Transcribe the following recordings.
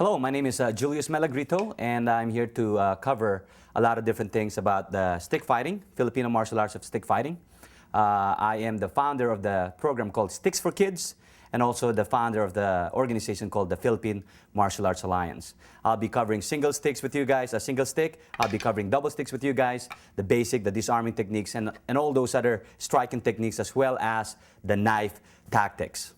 Hello, my name is Julius Malagrito, and I'm here to cover a lot of different things about the stick fighting, Filipino martial arts of stick fighting. I am the founder of the program called Sticks for Kids, and also the founder of the organization called the Philippine Martial Arts Alliance. I'll be covering single sticks with you guys, a single stick. I'll be covering double sticks with you guys, the basic, the disarming techniques, and all those other striking techniques, as well as the knife tactics.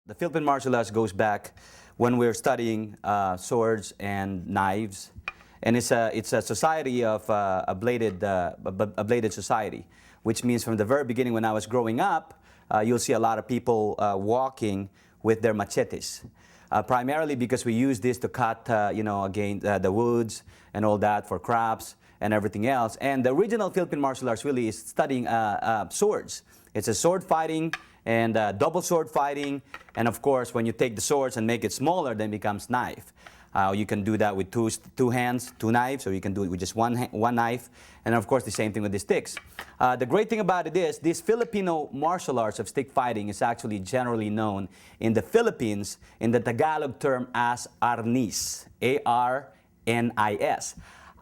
The Philippine martial arts goes back when we're studying swords and knives, and it's a society of a bladed society, which means from the very beginning when I was growing up, you'll see a lot of people walking with their machetes, primarily because we use this to cut, again, the woods and all that for crafts and everything else. And the original Philippine martial arts really is studying swords. It's a sword fighting and double sword fighting, and of course when you take the swords and make it smaller, then it becomes knife. You can do that with two hands, two knives, or you can do it with just one knife, and of course the same thing with the sticks. The great thing about it is this Filipino martial arts of stick fighting is actually generally known in the Philippines in the Tagalog term as arnis, A-R-N-I-S.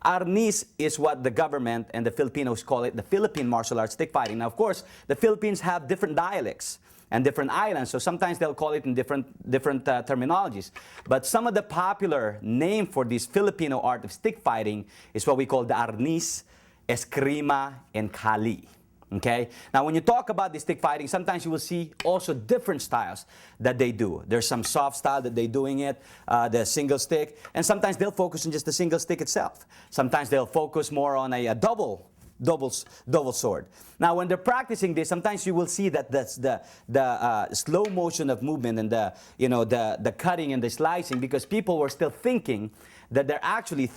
Arnis is what the government and the Filipinos call it, the Philippine martial arts stick fighting. Now, of course, the Philippines have different dialects and different islands, so sometimes they'll call it in different terminologies. But some of the popular name for this Filipino art of stick fighting is what we call the Arnis, Eskrima, and Kali. Okay? Now, when you talk about the stick fighting, sometimes you will see also different styles that they do. There's some soft style that they're doing it, the single stick, and sometimes they'll focus on just the single stick itself. Sometimes they'll focus more on a double sword. Now, when they're practicing this, sometimes you will see that that's the slow motion of movement and the cutting and the slicing, because people were still thinking that they're actually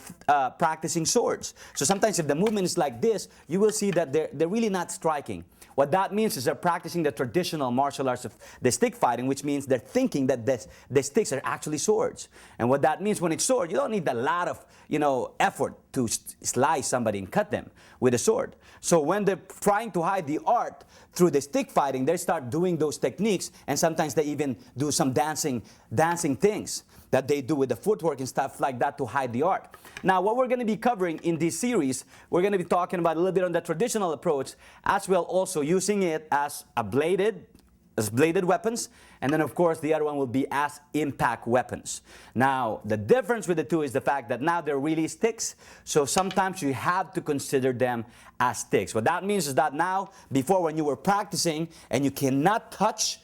practicing swords. So sometimes if the movement is like this, you will see that they're really not striking. What that means is they're practicing the traditional martial arts of the stick fighting, which means they're thinking that the sticks are actually swords. And what that means when it's sword, you don't need a lot of effort to slice somebody and cut them with a sword. So when they're trying to hide the art through the stick fighting, they start doing those techniques, and sometimes they even do some dancing things that they do with the footwork and stuff like that to hide the art. Now, what we're going to be covering in this series, we're going to be talking about a little bit on the traditional approach, as well also using it as bladed weapons, and then of course the other one will be as impact weapons. Now, the difference with the two is the fact that now they're really sticks, so sometimes you have to consider them as sticks. What that means is that now, before when you were practicing and you cannot touch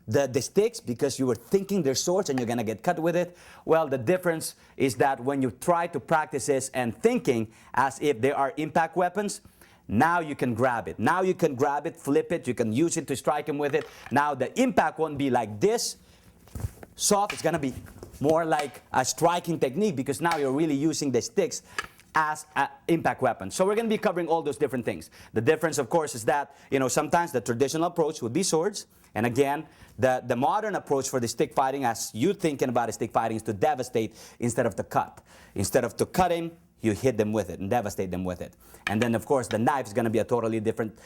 the sticks because you were thinking they're swords and you're going to get cut with it. Well, the difference is that when you try to practice this and thinking as if they are impact weapons, now you can grab it. Now you can grab it, flip it, you can use it to strike him with it. Now the impact won't be like this, soft. It's going to be more like a striking technique, because now you're really using the sticks as an impact weapon. So we're going to be covering all those different things. The difference, of course, is that sometimes the traditional approach would be swords, and again, the modern approach for the stick fighting, as you thinking about a stick fighting, is to devastate instead of to cut. Instead of to cutting, you hit them with it and devastate them with it. And then, of course, the knife is going to be a totally different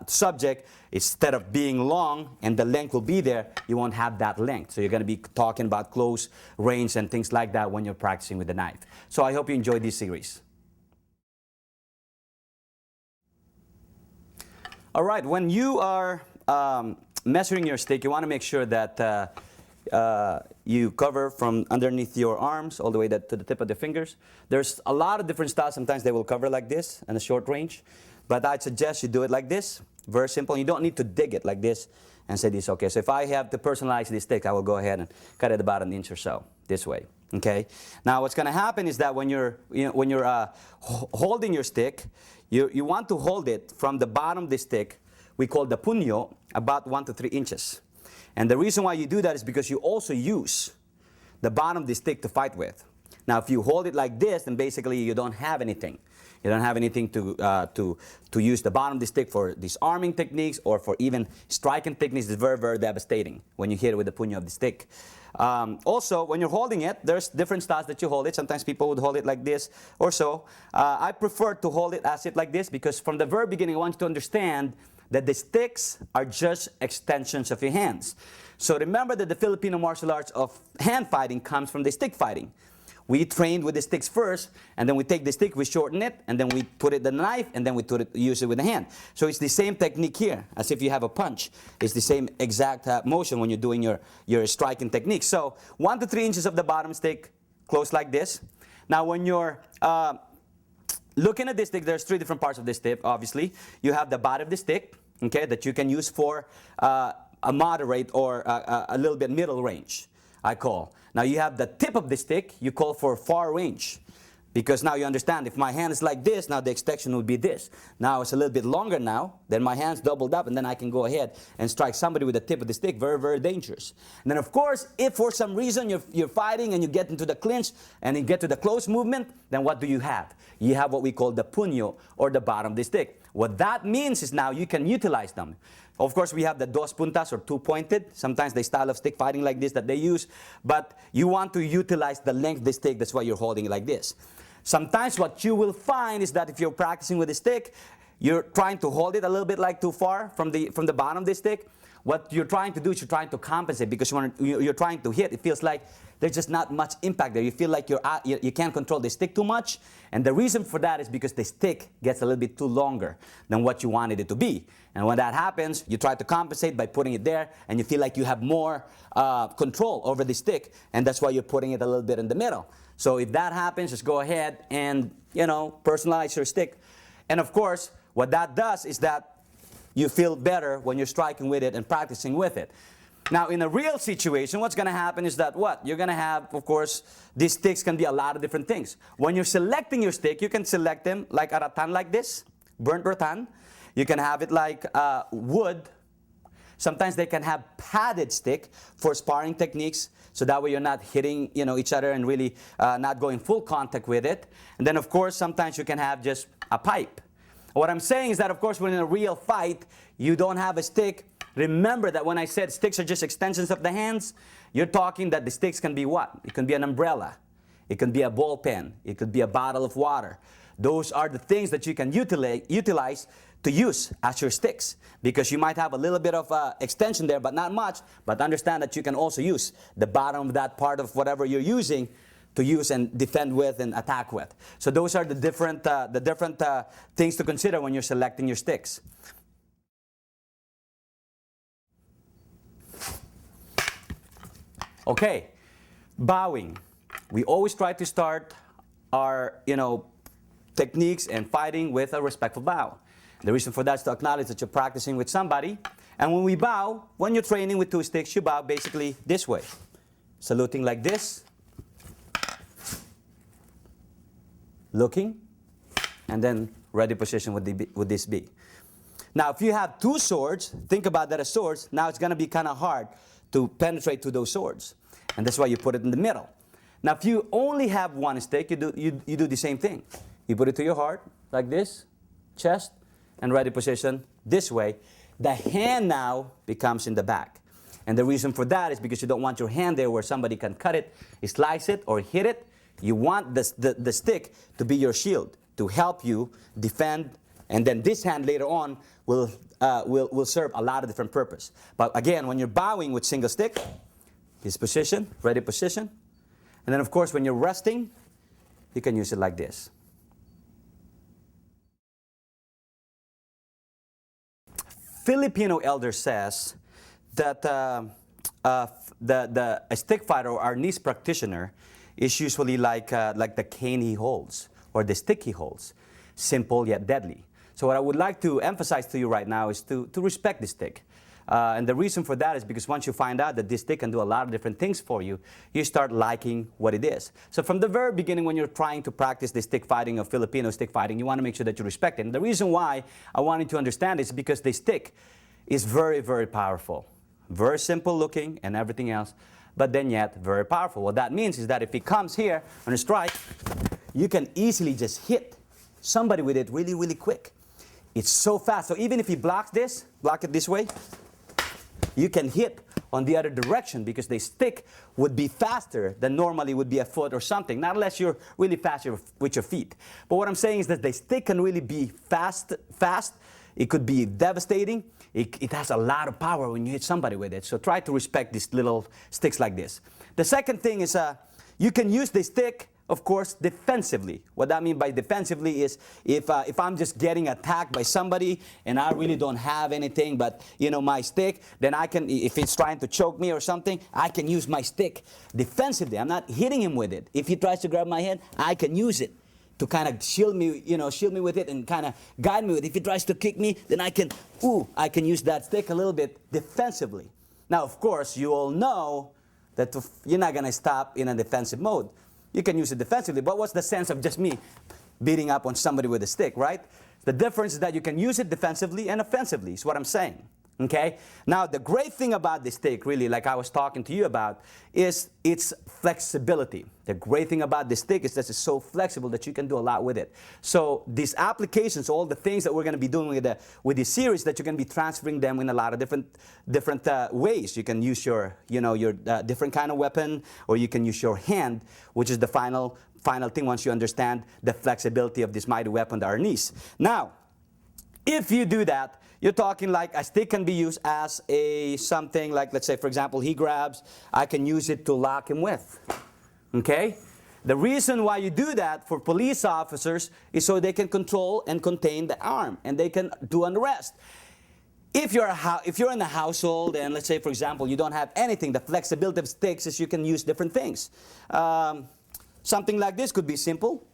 subject. Instead of being long and the length will be there, you won't have that length. So you're going to be talking about close range and things like that when you're practicing with the knife. So I hope you enjoyed this series. All right, when you are measuring your stick, you want to make sure that you cover from underneath your arms all the way to the tip of the fingers. There's a lot of different styles. Sometimes they will cover like this in a short range, but I'd suggest you do it like this. Very simple. You don't need to dig it like this and say this. Okay, so if I have to personalize this stick, I will go ahead and cut it about an inch or so this way. Okay. Now, what's going to happen is that when you're holding your stick, you want to hold it from the bottom of the stick. We call the puño, about 1 to 3 inches. And the reason why you do that is because you also use the bottom of the stick to fight with. Now, if you hold it like this, then basically you don't have anything. You don't have anything to use the bottom of the stick for disarming techniques or for even striking techniques. It's very, very devastating when you hit it with the puño of the stick. Also, when you're holding it, there's different styles that you hold it. Sometimes people would hold it like this or so. I prefer to hold it as if like this, because from the very beginning I want you to understand that the sticks are just extensions of your hands. So remember that the Filipino martial arts of hand fighting comes from the stick fighting. We trained with the sticks first, and then we take the stick, we shorten it, and then we put it in the knife, and then we use it with the hand. So it's the same technique here, as if you have a punch. It's the same exact motion when you're doing your striking technique. So 1 to 3 inches of the bottom stick, close like this. Now when you're looking at this stick, there's 3 different parts of this stick, obviously. You have the body of the stick, okay, that you can use for a moderate or a little bit middle range, I call. Now you have the tip of the stick, you call for far range. Because now you understand, if my hand is like this, now the extension would be this. Now it's a little bit longer now, then my hand's doubled up, and then I can go ahead and strike somebody with the tip of the stick. Very, very dangerous. And then of course, if for some reason you're fighting and you get into the clinch and you get to the close movement, then what do you have? You have what we call the puño, or the bottom of the stick. What that means is now you can utilize them. Of course, we have the dos puntas, or two-pointed. Sometimes the style of stick fighting like this that they use. But you want to utilize the length of the stick. That's why you're holding it like this. Sometimes what you will find is that if you're practicing with the stick, you're trying to hold it a little bit like too far from the bottom of the stick. What you're trying to do is you're trying to compensate, because when you're trying to hit, it feels like there's just not much impact there. You feel like you can't control the stick too much. And the reason for that is because the stick gets a little bit too longer than what you wanted it to be. And when that happens, you try to compensate by putting it there, and you feel like you have more control over the stick, and that's why you're putting it a little bit in the middle. So if that happens, just go ahead and, personalize your stick. And of course, what that does is that you feel better when you're striking with it and practicing with it. Now, in a real situation, what's going to happen is that you're going to have, of course, these sticks can be a lot of different things. When you're selecting your stick, you can select them like a rattan like this, burnt rattan. You can have it like wood. Sometimes they can have padded stick for sparring techniques, so that way you're not hitting each other and really not going full contact with it. And then, of course, sometimes you can have just a pipe. What I'm saying is that, of course, when in a real fight, you don't have a stick. Remember that when I said sticks are just extensions of the hands, you're talking that the sticks can be what? It can be an umbrella. It can be a ball pen. It could be a bottle of water. Those are the things that you can utilize to use as your sticks, because you might have a little bit of extension there, but not much. But understand that you can also use the bottom of that part of whatever you're using to use and defend with and attack with. So those are the different things to consider when you're selecting your sticks. Okay, bowing. We always try to start our techniques and fighting with a respectful bow. The reason for that is to acknowledge that you're practicing with somebody. And when we bow, when you're training with 2 sticks, you bow basically this way, saluting like this, looking, and then ready position would this be. Now, if you have 2 swords, think about that as swords. Now it's going to be kind of hard to penetrate to those swords, and that's why you put it in the middle. Now, if you only have 1 stick, you do the same thing. You put it to your heart like this, chest, and ready position this way. The hand now becomes in the back. And the reason for that is because you don't want your hand there where somebody can cut it, slice it, or hit it. You want the stick to be your shield, to help you defend, and then this hand later on will serve a lot of different purpose. But again, when you're bowing with single stick, this position, ready position. And then of course when you're resting, you can use it like this. Filipino elder says that a stick fighter or our knees practitioner is usually like the cane he holds or the stick he holds, simple yet deadly. So what I would like to emphasize to you right now is to respect the stick. And the reason for that is because once you find out that this stick can do a lot of different things for you, you start liking what it is. So from the very beginning, when you're trying to practice the stick fighting of Filipino stick fighting, you want to make sure that you respect it. And the reason why I want you to understand is because the stick is very, very powerful. Very simple looking and everything else, but then yet very powerful. What that means is that if it comes here on a strike, you can easily just hit somebody with it really, really quick. It's so fast. So even if he blocks this, block it this way, you can hit on the other direction because the stick would be faster than normally would be a foot or something, not unless you're really fast with your feet. But what I'm saying is that the stick can really be fast. It could be devastating. it has a lot of power when you hit somebody with it. So try to respect these little sticks like this. The second thing is you can use the stick, of course, defensively. What I mean by defensively is if I'm just getting attacked by somebody and I really don't have anything but, you know, my stick, then I can, if he's trying to choke me or something, I can use my stick defensively. I'm not hitting him with it. If he tries to grab my head, I can use it to kind of shield me, you know, shield me with it and kind of guide me with it. If he tries to kick me, then I can use that stick a little bit defensively. Now, of course, you all know that you're not going to stop in a defensive mode. You can use it defensively, but what's the sense of just me beating up on somebody with a stick, right? The difference is that you can use it defensively and offensively, is what I'm saying. Okay? Now, the great thing about this stick, really, like I was talking to you about, is its flexibility. The great thing about this stick is that it's so flexible that you can do a lot with it. So these applications, all the things that we're going to be doing with this series, that you're going to be transferring them in a lot of different ways. You can use your different kind of weapon, or you can use your hand, which is the final thing once you understand the flexibility of this mighty weapon, the arnis. Now, if you do that, you're talking like a stick can be used as something like, let's say, for example, he grabs, I can use it to lock him with. Okay? The reason why you do that for police officers is so they can control and contain the arm, and they can do an arrest. If you're in a household, and let's say, for example, you don't have anything, the flexibility of sticks is you can use different things. Something like this could be simple.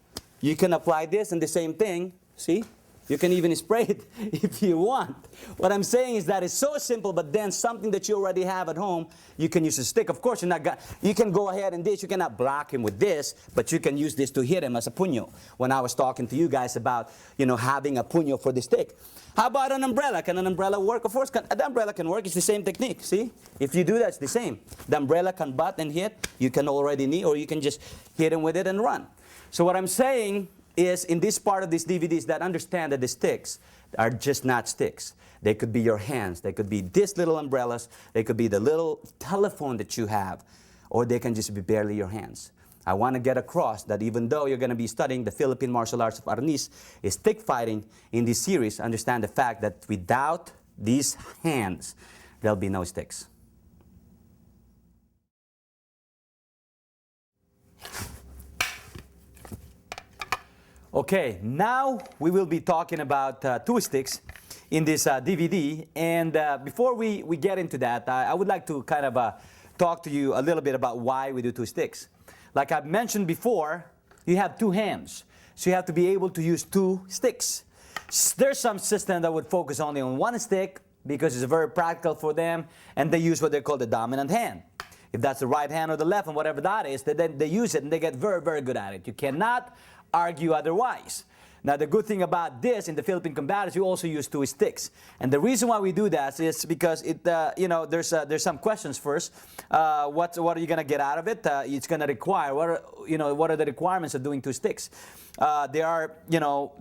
You can apply this and the same thing, see? You can even spray it if you want. What I'm saying is that it's so simple, but then something that you already have at home, you can use a stick. Of course, you can go ahead and you cannot block him with this, but you can use this to hit him as a puño. When I was talking to you guys about, you know, having a puño for the stick. How about an umbrella? Can an umbrella work? Of course, the umbrella can work. It's the same technique, see? If you do that, it's the same. The umbrella can butt and hit. You can already knee, or you can just hit him with it and run. So what I'm saying is, in this part of these DVDs, that understand that the sticks are just not sticks. They could be your hands. They could be these little umbrellas. They could be the little telephone that you have. Or they can just be barely your hands. I want to get across that even though you're going to be studying the Philippine martial arts of arnis, is stick fighting in this series, understand the fact that without these hands, there'll be no sticks. Okay, now we will be talking about two sticks in this DVD. And before we get into that, I would like to kind of talk to you a little bit about why we do two sticks. Like I've mentioned before, you have two hands. So you have to be able to use two sticks. There's some system that would focus only on one stick because it's very practical for them, and they use what they call the dominant hand. If that's the right hand or the left, and whatever that is, then they use it and they get very, very good at it. You cannot argue otherwise. Now, the good thing about this in the Philippine combat is you also use two sticks. And the reason why we do that is because there's some questions first. What are you going to get out of it? It's going to require, what are the requirements of doing two sticks? They are,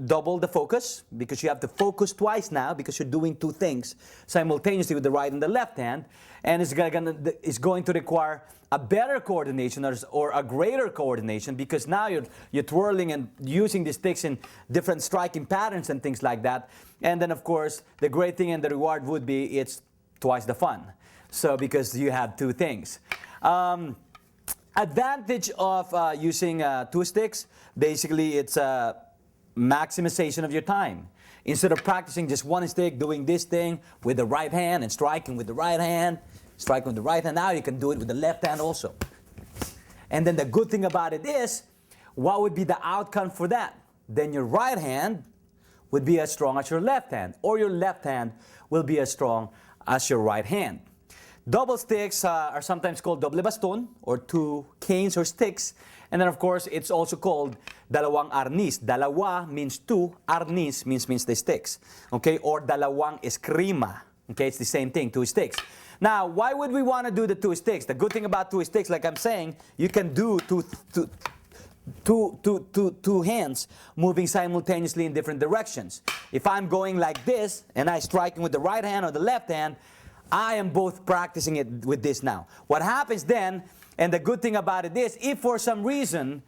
double the focus, because you have to focus twice now because you're doing two things simultaneously with the right and the left hand. And it's going to require a better coordination or a greater coordination, because now you're twirling and using the sticks in different striking patterns and things like that. And then, of course, the great thing and the reward would be it's twice the fun. So because you have two things. Advantage of using two sticks, basically it's a maximization of your time. Instead of practicing just one stick, doing this thing with the right hand and striking with the right hand, striking with the right hand, now you can do it with the left hand also. And then the good thing about it is, what would be the outcome for that? Then your right hand would be as strong as your left hand, or your left hand will be as strong as your right hand. Double sticks are sometimes called doble baston, or two canes or sticks. And then, of course, it's also called dalawang arnis. Dalawa means two, arnis means the sticks. Okay, or dalawang eskrima. Okay, it's the same thing, two sticks. Now, why would we want to do the two sticks? The good thing about two sticks, like I'm saying, you can do two hands moving simultaneously in different directions. If I'm going like this, and I'm striking with the right hand or the left hand, I am both practicing it with this now. What happens then, and the good thing about it is, if for some reason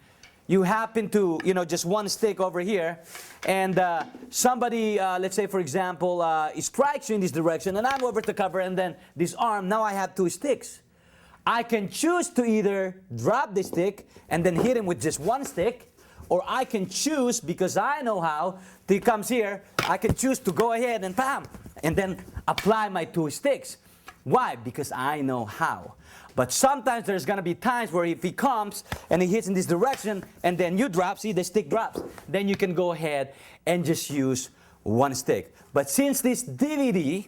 you happen to, just one stick over here, and somebody, let's say for example, strikes you in this direction, and I'm over to cover, and then this arm, now I have two sticks. I can choose to either drop the stick and then hit him with just one stick, or I can choose, because I know how, he comes here, I can choose to go ahead and bam, and then apply my two sticks. Why? Because I know how. But sometimes there's going to be times where if he comes and he hits in this direction and then you drop, see the stick drops, then you can go ahead and just use one stick. But since this DVD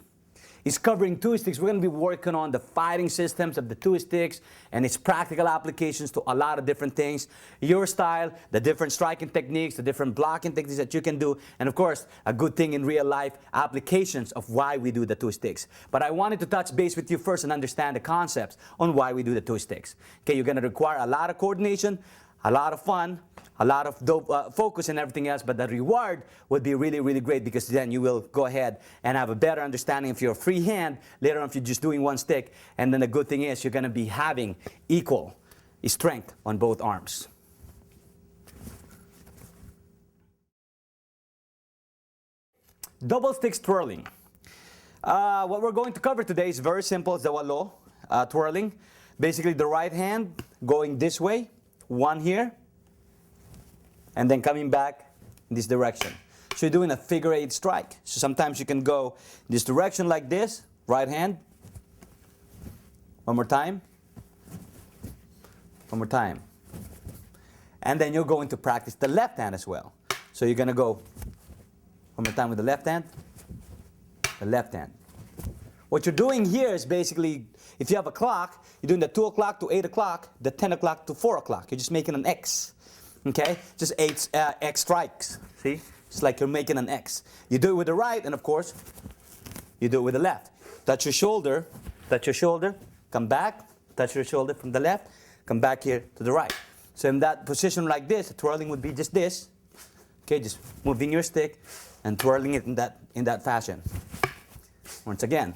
is covering two sticks, we're going to be working on the fighting systems of the two sticks and its practical applications to a lot of different things. Your style, the different striking techniques, the different blocking techniques that you can do, and of course, a good thing in real life applications of why we do the two sticks. But I wanted to touch base with you first and understand the concepts on why we do the two sticks. Okay, you're going to require a lot of coordination, a lot of fun, a lot of focus and everything else, but the reward would be really, really great, because then you will go ahead and have a better understanding if you're free hand, later on if you're just doing one stick, and then the good thing is you're going to be having equal strength on both arms. Double stick twirling. What we're going to cover today is very simple. It's the walo twirling. Basically the right hand going this way, one here, and then coming back in this direction. So you're doing a figure eight strike. So sometimes you can go this direction like this, right hand. One more time. One more time. And then you're going to practice the left hand as well. So you're going to go one more time with the left hand, the left hand. What you're doing here is basically, if you have a clock, you're doing the 2 o'clock to 8 o'clock, the 10 o'clock to 4 o'clock. You're just making an X. Okay? Just eight X strikes. See? It's like you're making an X. You do it with the right, and of course, you do it with the left. Touch your shoulder, come back, touch your shoulder from the left, come back here to the right. So in that position like this, the twirling would be just this. Okay, just moving your stick and twirling it in that fashion. Once again.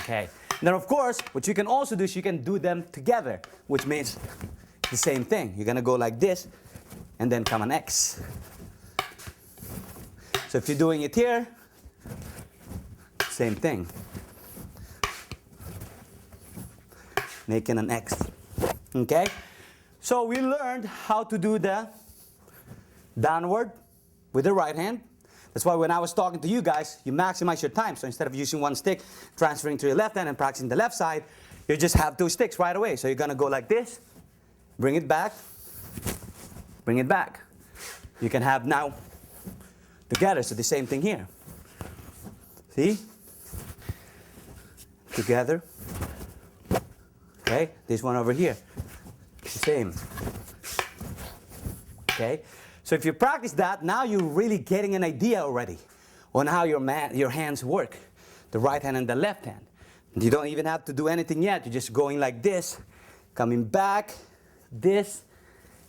Okay. Then of course, what you can also do is you can do them together, which means the same thing. You're going to go like this and then come an X. So if you're doing it here, same thing. Making an X. Okay? So we learned how to do the downward with the right hand. That's why when I was talking to you guys, you maximize your time. So instead of using one stick, transferring to your left hand and practicing the left side, you just have two sticks right away. So you're going to go like this, bring it back, bring it back. You can have now together, so the same thing here. See? Together. Okay, this one over here. The same. Okay? So if you practice that, now you're really getting an idea already on how your hands work, the right hand and the left hand. You don't even have to do anything yet. You're just going like this, coming back, this,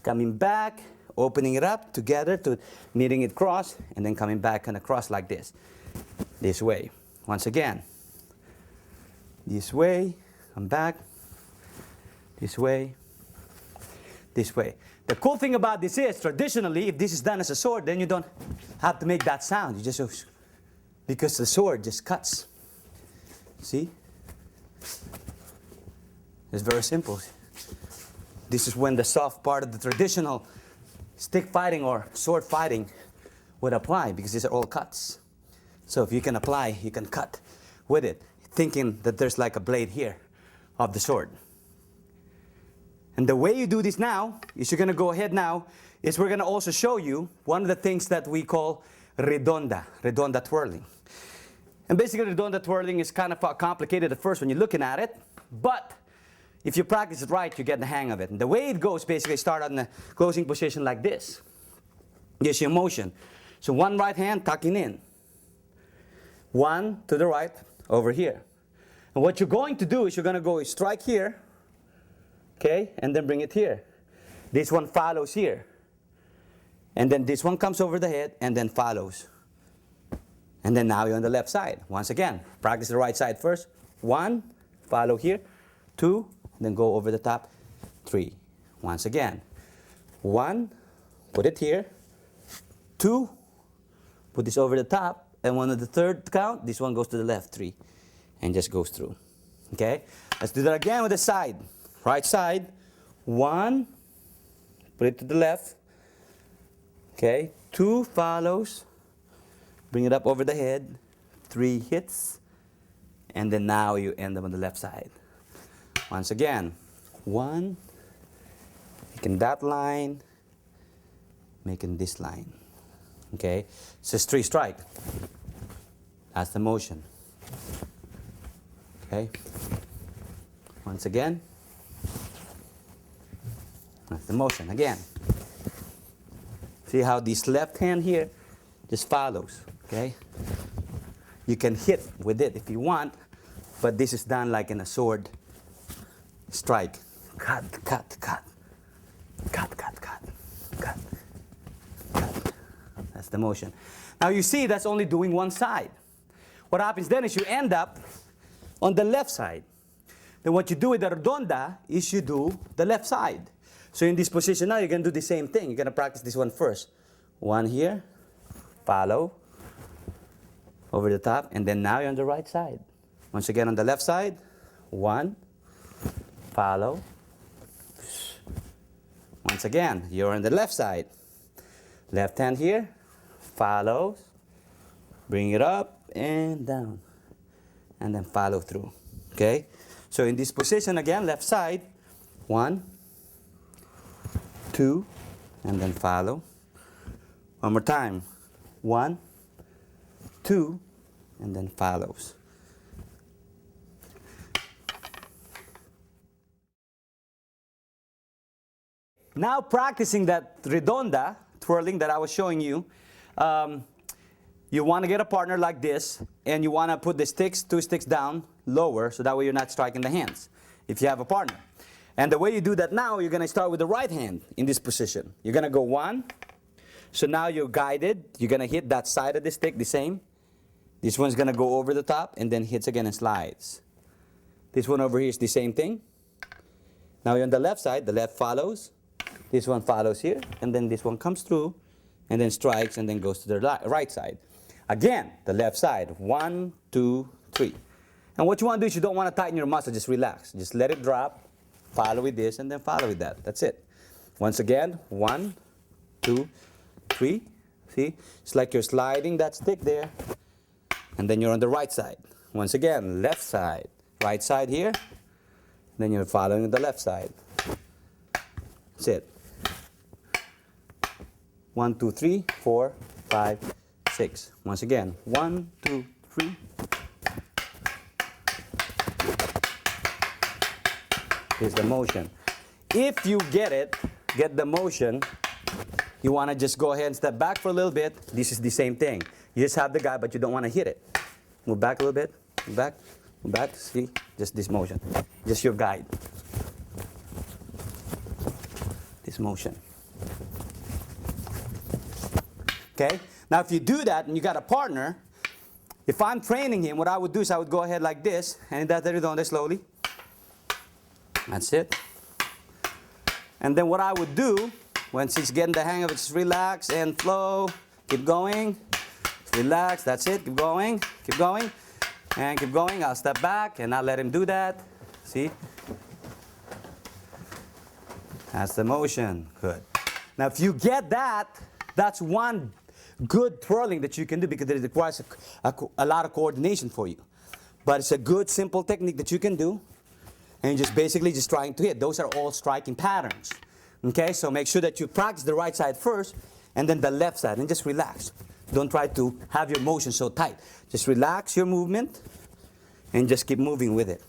coming back, opening it up together to meeting it cross, and then coming back and across like this way. Once again, this way, come back, this way, this way. The cool thing about this is, traditionally, if this is done as a sword, then you don't have to make that sound. You just, because the sword just cuts. See? It's very simple. This is when the soft part of the traditional stick fighting or sword fighting would apply, because these are all cuts. So if you can apply, you can cut with it, thinking that there's like a blade here of the sword. And the way you do this now is you're going to go ahead now, is we're going to also show you one of the things that we call redonda twirling. And basically redonda twirling is kind of complicated at first when you're looking at it, but if you practice it right, you get the hang of it. And the way it goes, basically start on the closing position like this. Gives you motion. So one right hand tucking in. One to the right over here. And what you're going to do is you're going to go strike here. Okay, and then bring it here. This one follows here. And then this one comes over the head and then follows. And then now you're on the left side. Once again, practice the right side first. One, follow here. 2, then go over the top, 3. Once again, 1, put it here, 2, put this over the top, and one of the third count, this one goes to the left, 3, and just goes through. Okay? Let's do that again with the side. Right side, 1, put it to the left, okay, 2 follows, bring it up over the head, 3 hits, and then now you end up on the left side. Once again, 1, making that line, making this line. Okay, so it's 3 strike. That's the motion. Okay, once again, that's the motion again. See how this left hand here just follows. Okay, you can hit with it if you want, but this is done like in a sword strike. Cut, cut, cut, cut, cut, cut, cut, cut. That's the motion. Now you see that's only doing one side. What happens then is you end up on the left side. Then what you do with the redonda is you do the left side. So in this position now you're going to do the same thing. You're going to practice this one first. 1 here, follow, over the top, and then now you're on the right side. Once again on the left side, 1, follow. Once again, you're on the left side. Left hand here, follows, bring it up and down, and then follow through. Okay? So in this position again, left side, 1, 2, and then follow. One more time. 1, 2, and then follows. Now practicing that redonda, twirling that I was showing you, you want to get a partner like this, and you want to put the sticks, 2 sticks down lower, so that way you're not striking the hands if you have a partner. And the way you do that now, you're going to start with the right hand in this position. You're going to go 1. So now you're guided. You're going to hit that side of the stick the same. This one's going to go over the top and then hits again and slides. This one over here is the same thing. Now you're on the left side. The left follows. This one follows here. And then this one comes through and then strikes and then goes to the right side. Again, the left side. 1, 2, 3. And what you want to do is you don't want to tighten your muscle. Just relax. Just let it drop. Follow with this and then follow with that. That's it. Once again, 1, 2, 3. See? It's like you're sliding that stick there. And then you're on the right side. Once again, left side. Right side here. Then you're following the left side. That's it. 1, 2, 3, 4, 5, 6. Once again, 1, 2, 3. Here's the motion. If you get the motion, you want to just go ahead and step back for a little bit. This is the same thing. You just have the guy, but you don't want to hit it. Move back a little bit. Move back. Move back. See? Just this motion. Just your guide. This motion. Okay? Now, if you do that and you got a partner, if I'm training him, what I would do is I would go ahead like this, and that's the redonda slowly. That's it. And then what I would do, once he's getting the hang of it, just relax and flow. Keep going. Relax. That's it. Keep going. Keep going. And keep going. I'll step back and I'll let him do that. See? That's the motion. Good. Now, if you get that, that's one good twirling that you can do because it requires a lot of coordination for you. But it's a good, simple technique that you can do. And you're just basically just trying to hit. Those are all striking patterns. Okay, so make sure that you practice the right side first and then the left side and just relax. Don't try to have your motion so tight. Just relax your movement and just keep moving with it.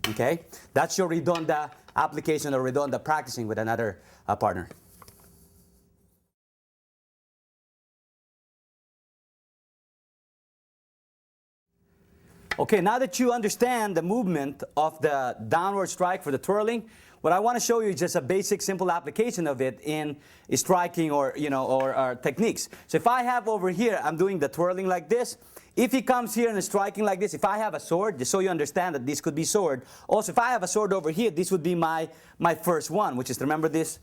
Okay, that's your redonda application or redonda practicing with another partner. Okay, now that you understand the movement of the downward strike for the twirling, what I want to show you is just a basic, simple application of it in striking or techniques. So if I have over here, I'm doing the twirling like this. If he comes here and is striking like this, if I have a sword, just so you understand that this could be sword. Also, if I have a sword over here, this would be my first one, which is, remember this,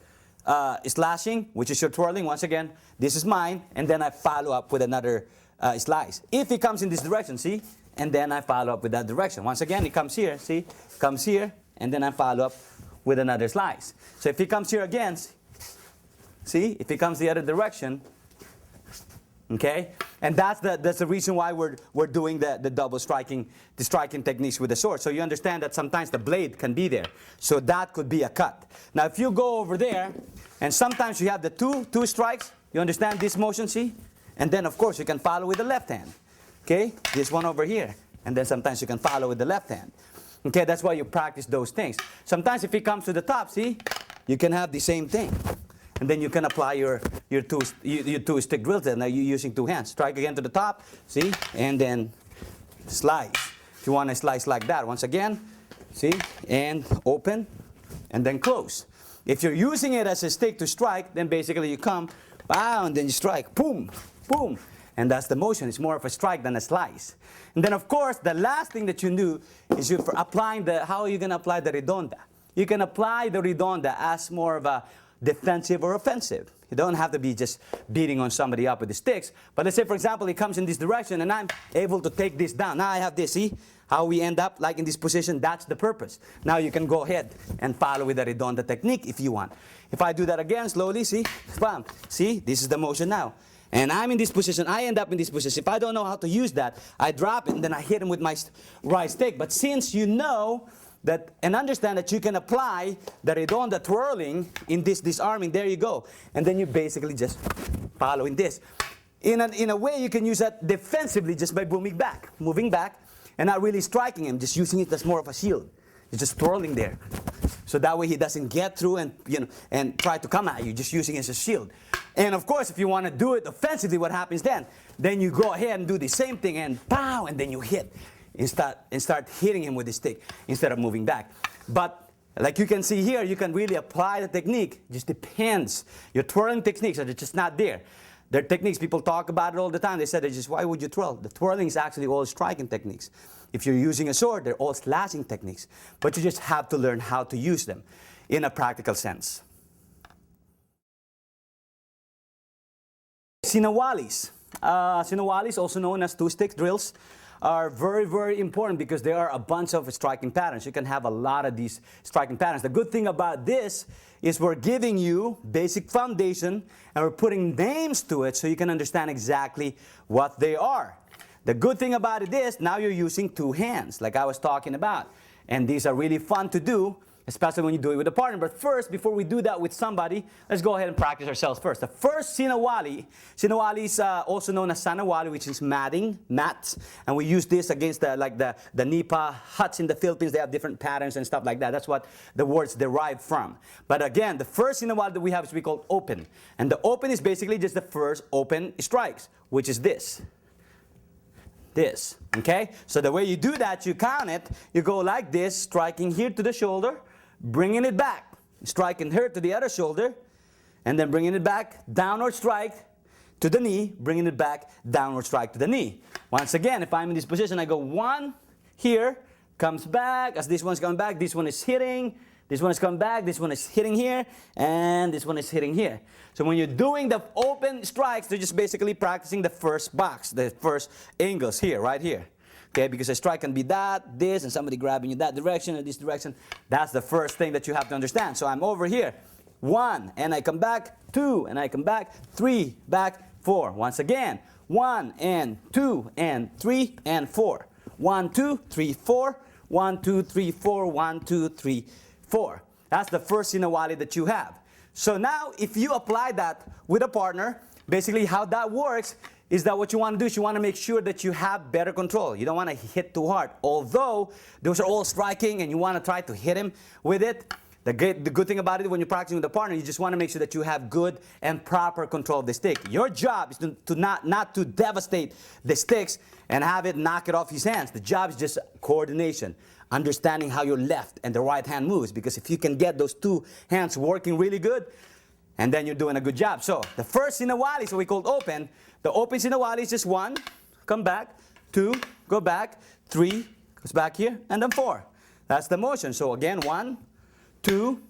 slashing, which is your twirling. Once again, this is mine, and then I follow up with another slice. If he comes in this direction, see, and then I follow up with that direction. Once again, he comes here, see, comes here, and then I follow up with another slice. So if he comes here again, see, if he comes the other direction, okay, and that's the reason why we're doing the double striking, the striking techniques with the sword. So you understand that sometimes the blade can be there, so that could be a cut. Now if you go over there, and sometimes you have the two strikes, you understand this motion, see, and then of course you can follow with the left hand, okay, this one over here, and then sometimes you can follow with the left hand. Okay, that's why you practice those things. Sometimes if it comes to the top, see, you can have the same thing. And then you can apply your two stick drills, and now you're using two hands. Strike again to the top, see, and then slice. If you want to slice like that, once again, see, and open, and then close. If you're using it as a stick to strike, then basically you come, wow, and then you strike, boom, boom. And that's the motion. It's more of a strike than a slice. And then, of course, the last thing that you do is you're applying how are you going to apply the redonda? You can apply the redonda as more of a defensive or offensive. You don't have to be just beating on somebody up with the sticks. But let's say, for example, he comes in this direction, and I'm able to take this down. Now I have this. See how we end up like in this position? That's the purpose. Now you can go ahead and follow with the redonda technique if you want. If I do that again slowly, see, bam, see, this is the motion now. And I'm in this position, I end up in this position. If I don't know how to use that, I drop it and then I hit him with my right stick. But since you know that and understand that you can apply the redonda twirling in this disarming, there you go. And then you basically just follow in this. In a way, you can use that defensively just by moving back, and not really striking him, just using it as more of a shield. You're just twirling there. So that way he doesn't get through and try to come at you, just using it as a shield. And of course, if you want to do it offensively, what happens then? Then you go ahead and do the same thing and pow, and then you hit and start hitting him with the stick instead of moving back. But like you can see here, you can really apply the technique. It just depends. Your twirling techniques are just not there. They're techniques, people talk about it all the time. They said, why would you twirl? The twirling is actually all striking techniques. If you're using a sword, they're all slashing techniques. But you just have to learn how to use them in a practical sense. Sinawalis. Sinawalis, also known as two-stick drills, are very, very important because there are a bunch of striking patterns. You can have a lot of these striking patterns. The good thing about this is we're giving you basic foundation and we're putting names to it so you can understand exactly what they are. The good thing about it is now you're using two hands like I was talking about. And these are really fun to do, especially when you do it with a partner. But first, before we do that with somebody, let's go ahead and practice ourselves first. The first sinawali is also known as sanawali, which is mats. And we use this against the nipa huts in the Philippines. They have different patterns and stuff like that. That's what the words derive from. But again, the first sinawali that we have is we call open. And the open is basically just the first open strikes, which is this. This, okay? So the way you do that, you count it, you go like this, striking here to the shoulder, bringing it back, striking here to the other shoulder, and then bringing it back, downward strike to the knee, bringing it back, downward strike to the knee. Once again, if I'm in this position, I go one here, comes back, as this one's coming back, this one is hitting, this one is coming back, this one is hitting here, and this one is hitting here. So when you're doing the open strikes, they're just basically practicing the first box, the first angles here, right here. Okay, because a strike can be this, and somebody grabbing you that direction or this direction. That's the first thing that you have to understand. So I'm over here, 1, and I come back, 2, and I come back, 3, back, 4. Once again, 1 and 2 and 3 and 4. 1, 2, 3, 4. 1, 2, 3, 4. 1, 2, 3, 4. That's the first sinawali that you have. So now, if you apply that with a partner, basically how that works is that what you want to do is you want to make sure that you have better control. You don't want to hit too hard. Although those are all striking and you want to try to hit him with it, the good thing about it when you're practicing with a partner, you just want to make sure that you have good and proper control of the stick. Your job is to not to devastate the sticks and have it knock it off his hands. The job is just coordination, understanding how your left and the right hand moves. Because if you can get those two hands working really good, and then you're doing a good job. So the first sinawali, so we called open. The open sinawali is just 1, come back, 2, go back, 3, goes back here, and then 4. That's the motion. So again, 1, 2,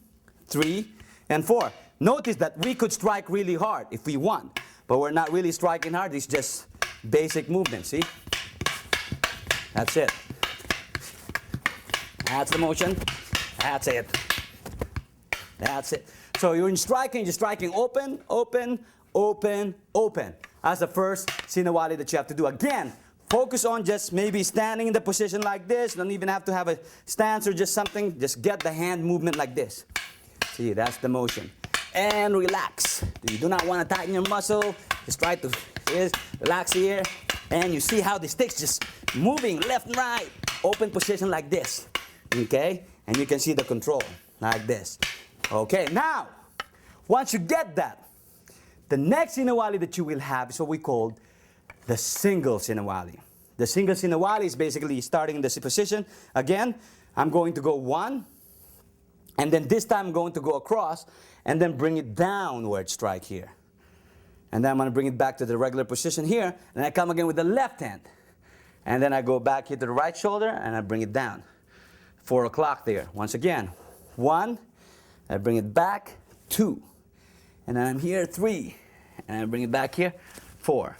3, and 4. Notice that we could strike really hard if we want, but we're not really striking hard. It's just basic movement, see? That's it. That's the motion. That's it. That's it. So you're striking open, open, open, open. That's the first Sinawali that you have to do. Again, focus on just maybe standing in the position like this. Don't even have to have a stance or just something. Just get the hand movement like this. See, that's the motion. And relax. You do not want to tighten your muscle. Just try to relax here. And you see how the stick's just moving left and right. Open position like this. Okay? And you can see the control like this. Okay, now, once you get that, the next Sinawali that you will have is what we call the single Sinawali. The single Sinawali is basically starting in this position. Again, I'm going to go 1, and then this time I'm going to go across, and then bring it downward strike here. And then I'm going to bring it back to the regular position here, and I come again with the left hand. And then I go back here to the right shoulder, and I bring it down. 4 o'clock there. Once again, 1, I bring it back, 2. And then I'm here, 3. And I bring it back here, 4.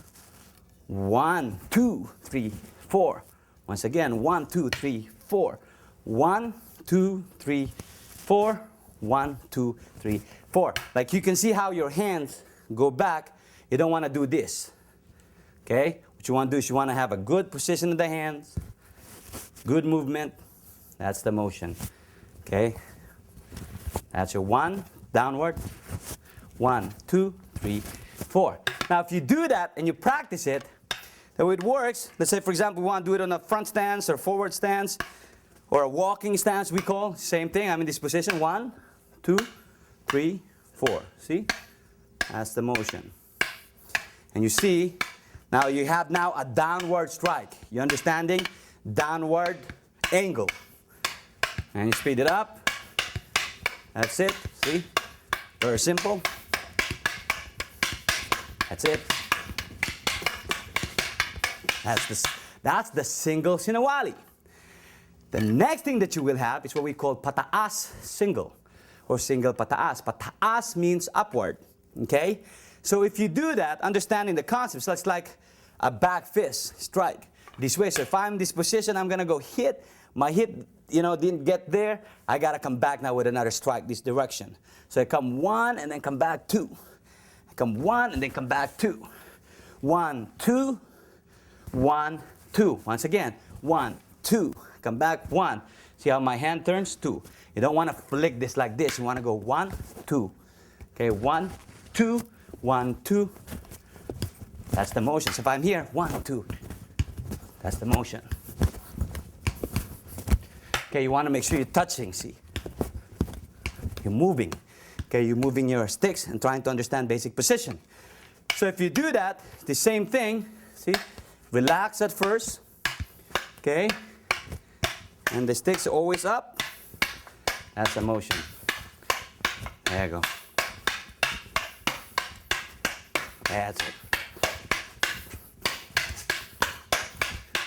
1, 2, 3, 4. Once again, 1, 2, 3, 4. 1, 2, 3, 4. 1, 2, 3, 4. Like you can see how your hands go back. You don't want to do this. Okay? What you want to do is you want to have a good position of the hands, good movement. That's the motion. Okay? That's your 1, downward. 1, 2, 3, 4. Now, if you do that and you practice it, the way it works, let's say, for example, we want to do it on a front stance or forward stance or a walking stance, we call. Same thing. I'm in this position. 1, 2, 3, 4. See? That's the motion. And you see, now you have now a downward strike. You understanding? Downward angle. And you speed it up. That's it. See? Very simple. That's it. That's the single Sinawali. The next thing that you will have is what we call pataas single or single pataas. Pataas means upward. Okay? So if you do that, understanding the concepts, so it's like a back fist strike this way. So if I'm in this position, I'm going to go hit. My hit, didn't get there. I got to come back now with another strike this direction. So I come 1 and then come back 2. I come 1 and then come back 2. 1, 2, 1, 2. Once again, 1, 2. Come back 1. See how my hand turns? 2. You don't want to flick this like this. You want to go 1, 2. Okay, 1, 2, 1, 2. That's the motion. So if I'm here, 1, 2. That's the motion. Okay, you want to make sure you're touching, see? You're moving. Okay, you're moving your sticks and trying to understand basic position. So if you do that, the same thing, see? Relax at first. Okay? And the sticks are always up. That's the motion. There you go. That's it.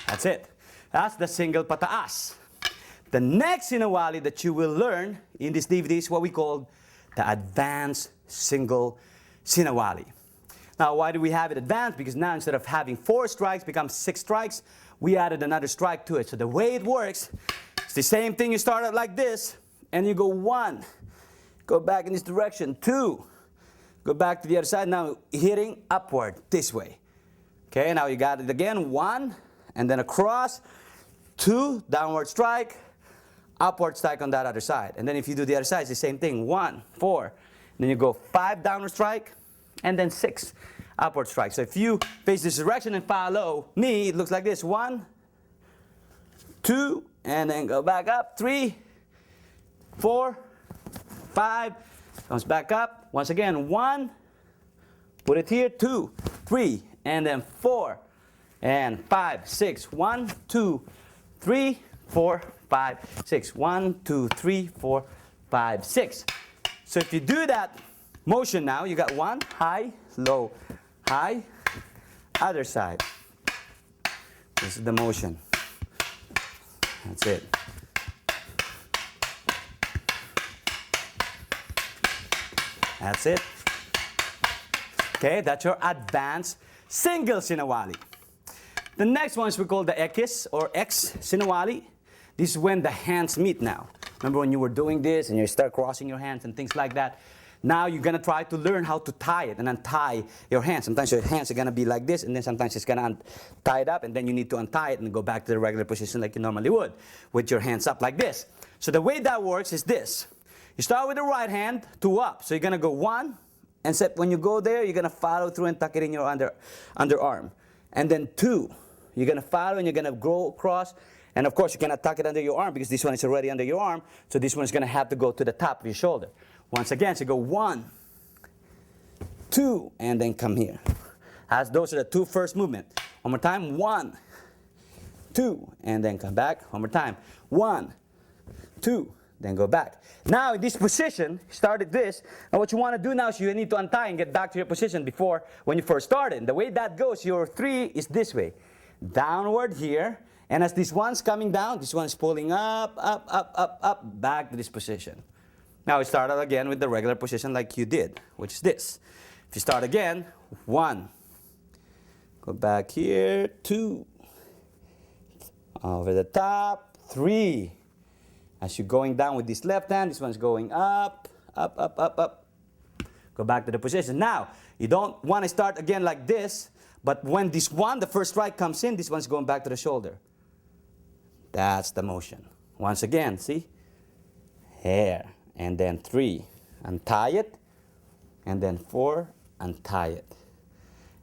That's it. That's the single pataas. The next Sinawali that you will learn in this DVD is what we call the advanced single Sinawali. Now, why do we have it advanced? Because now instead of having 4 strikes, becomes 6 strikes, we added another strike to it. So the way it works, it's the same thing. You start out like this, and you go 1, go back in this direction, 2, go back to the other side. Now hitting upward this way. Okay, now you got it again, 1, and then across, 2, downward strike, upward strike on that other side. And then if you do the other side, it's the same thing, 1, 4. Then you go 5 downward strike, and then 6 upward strike. So if you face this direction and follow me, it looks like this. 1, 2, and then go back up. 3, 4, 5, comes back up. Once again, 1, put it here, 2, 3, and then 4, and 5, 6. 1, 2, 3, 4, 5, 6. 1, 2, 3, 4, 5, 6. So if you do that motion now, you got 1, high, low, high, other side. This is the motion. That's it. That's it. Okay, that's your advanced single Sinawali. The next one is we call the Ekis or X Sinawali. This is when the hands meet now. Remember when you were doing this and you start crossing your hands and things like that? Now you're going to try to learn how to tie it and untie your hands. Sometimes your hands are going to be like this, and then sometimes it's going to tie it up, and then you need to untie it and go back to the regular position like you normally would with your hands up like this. So the way that works is this. You start with the right hand, 2 up. So you're going to go 1, and when you go there, you're going to follow through and tuck it in your underarm. And then 2, you're going to follow and you're going to go across. And of course, you cannot tuck it under your arm because this one is already under your arm. So this one is going to have to go to the top of your shoulder. Once again, so go 1, 2, and then come here. As those are the 2 first movements. One more time, 1, 2, and then come back. One more time, 1, 2, then go back. Now in this position, started this, and what you want to do now is you need to untie and get back to your position before when you first started. The way that goes, your 3 is this way. Downward here, and as this one's coming down, this one's pulling up, up, up, up, up, back to this position. Now we start out again with the regular position like you did, which is this. If you start again, 1, go back here, 2, over the top, 3. As you're going down with this left hand, this one's going up, up, up, up, up. Go back to the position. Now, you don't want to start again like this, but when this one, the first strike comes in, this one's going back to the shoulder. That's the motion. Once again, see? Here. And then 3, untie it. And then 4, untie it.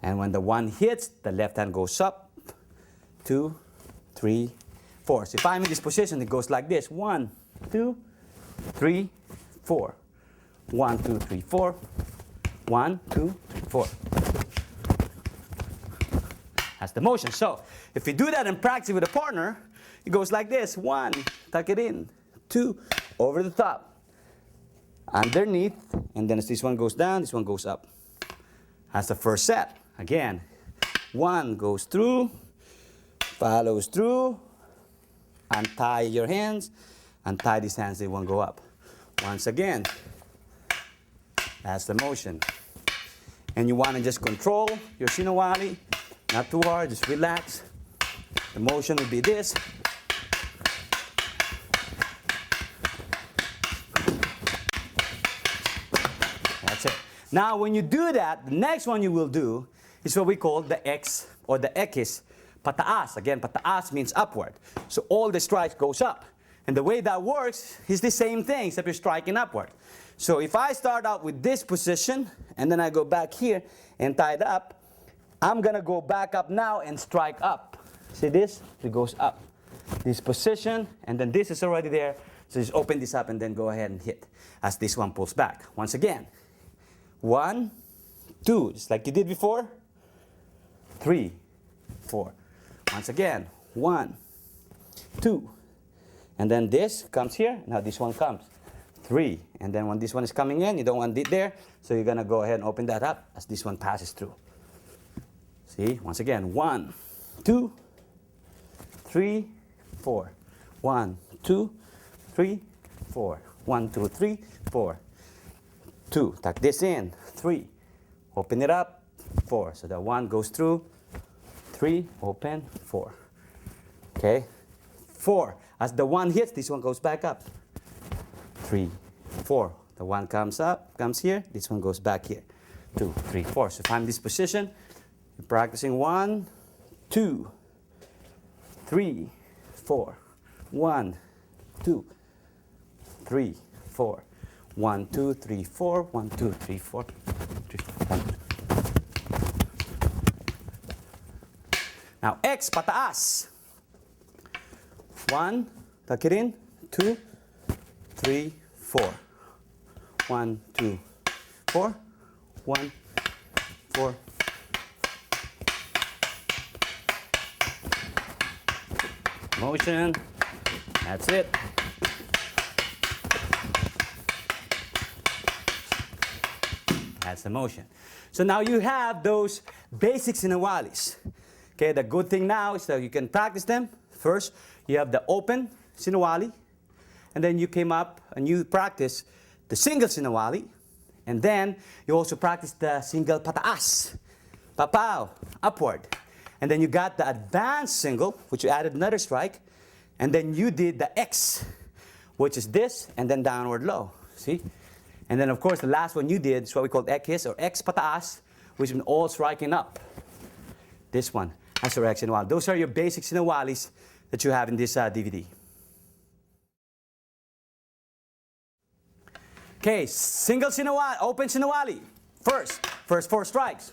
And when the 1 hits, the left hand goes up. 2, 3, 4. So if I'm in this position, it goes like this. 1, 2, 3, 4. 1, 2, 3, 4. 1, 2, 3, 4. That's the motion. So if you do that and practice with a partner, it goes like this. 1, tuck it in. 2, over the top. Underneath, and then as this one goes down, this one goes up. That's the first set. Again, 1 goes through, follows through, untie your hands, untie these hands, they won't go up. Once again, that's the motion. And you want to just control your Sinawali, not too hard, just relax. The motion will be this. That's it. Now when you do that, the next one you will do is what we call the X or the Ekis pataas. Again, pataas means upward. So all the strikes goes up. And the way that works is the same thing, except you're striking upward. So if I start out with this position, and then I go back here and tie it up, I'm going to go back up now and strike up. See this? It goes up. This position, and then this is already there. So just open this up and then go ahead and hit as this one pulls back. Once again. 1, 2, just like you did before. 3, 4. Once again. 1, 2. And then this comes here. Now this one comes. 3. And then when this one is coming in, you don't want it there. So you're going to go ahead and open that up as this one passes through. See? Once again. 1, 2, 3, 4. 1, 2, 3, 4. 1, 2, 3, 4. 2. Tuck this in. 3. Open it up. 4. So that 1 goes through. 3. Open. 4. Okay? 4. As the 1 hits, this one goes back up. 3, 4. The 1 comes up, comes here. This one goes back here. 2, 3, 4. So if I'm in this position, you're practicing 1, 2, 3, 4. 1, 2, 3, 4. 1, 2, 3, 4. 1, 2, 3, 4. 3, 4. 1, 2. Now, X pataas. 1, tuck it in. 2, 3, 4. 1, 2, 4. 1, 4. Motion. That's it. That's the motion. So now you have those basic Sinawalis. Okay, the good thing now is that you can practice them. First, you have the open sinawali, and then you came up and you practice the single sinawali, and then you also practice the single pataas, papaw, upward. And then you got the advanced single, which you added another strike, and then you did the X, which is this, and then downward low, see? And then of course the last one you did is what we call X or X pataas, which is all striking up. This one, that's your X sinawali. Those are your basic sinawalis that you have in this DVD. Okay, single sinawali, open sinawali. First 4 strikes.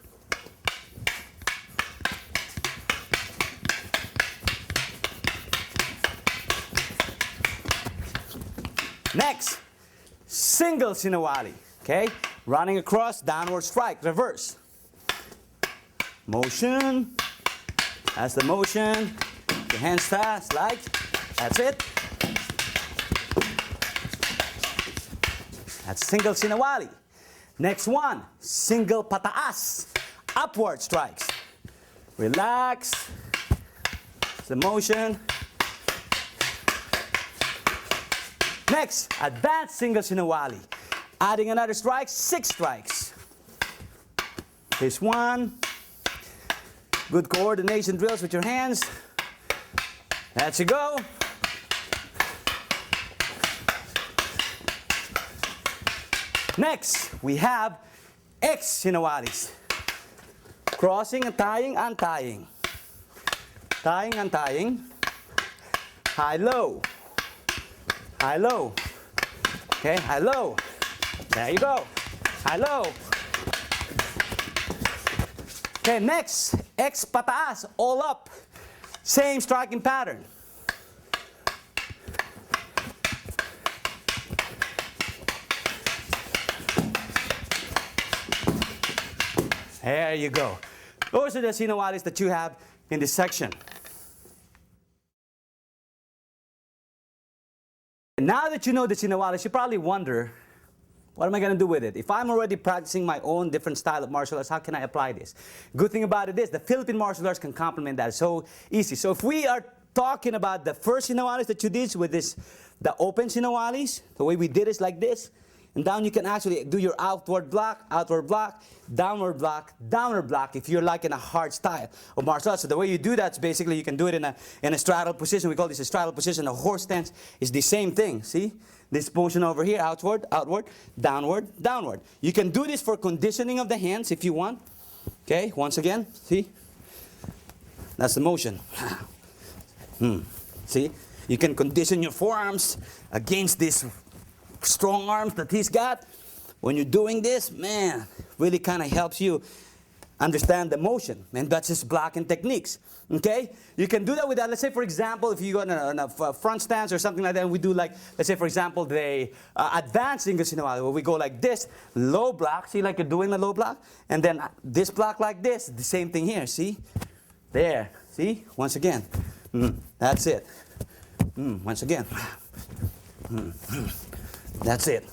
Next, single sinawali. Okay, running across, downward strike, reverse. Motion. That's the motion. Your hands fast, like. That's it. That's single sinawali. Next one, single pataas. Upward strikes. Relax. It's the motion. Next, advanced single sinawali. Adding another strike, 6 strikes. This one. Good coordination drills with your hands. That's you go. Next, we have X sinawalis. Crossing and tying, untying. Tying, untying. High, low. High, low. Okay, high, low. There you go. High, low. Okay, next, X pataas, all up. Same striking pattern. There you go. Those are the sinawalis that you have in this section. Now that you know the sinawalis, you probably wonder, what am I going to do with it? If I'm already practicing my own different style of martial arts, how can I apply this? Good thing about it is the Philippine martial arts can complement that. It's so easy. So if we are talking about the first sinawalis that you did with this, the open sinawalis, the way we did is like this. And down you can actually do your outward block, downward block if you're like in a hard style of martial arts. So the way you do that is basically you can do it in a straddle position. We call this a straddle position. A horse stance is the same thing. See? This motion over here, outward, downward. You can do this for conditioning of the hands if you want. Okay, once again, see? That's the motion. See? You can condition your forearms against this strong arms that he's got. When you're doing this, man, really kind of helps you understand the motion. And that's just blocking techniques. Okay? You can do that with that. Let's say, for example, if you go in a front stance or something like that, and we do like, let's say, for example, the advanced single sinawali, where we go like this, low block, see, like you're doing the low block, and then this block like this, the same thing here, see? There, see? Once again. That's it. Once again. That's it.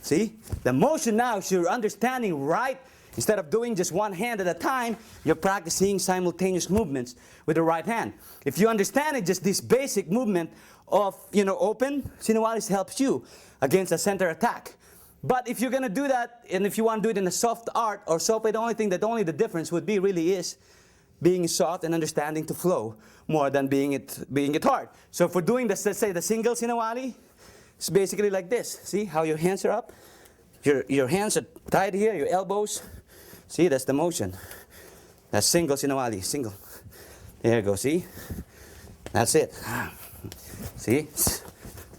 See? The motion now is you're understanding right. Instead of doing just one hand at a time, you're practicing simultaneous movements with the right hand. If you understand it, just this basic movement of, open sinawalis helps you against a center attack. But if you're going to do that, and if you want to do it in a soft art or soft way, the difference would be really is being soft and understanding to flow more than being it hard. So if we're doing this, let's say the single sinawali, it's basically like this. See how your hands are up? Your hands are tied here, your elbows. See, that's the motion. That's single sinawali, single. There you go, see? That's it. See?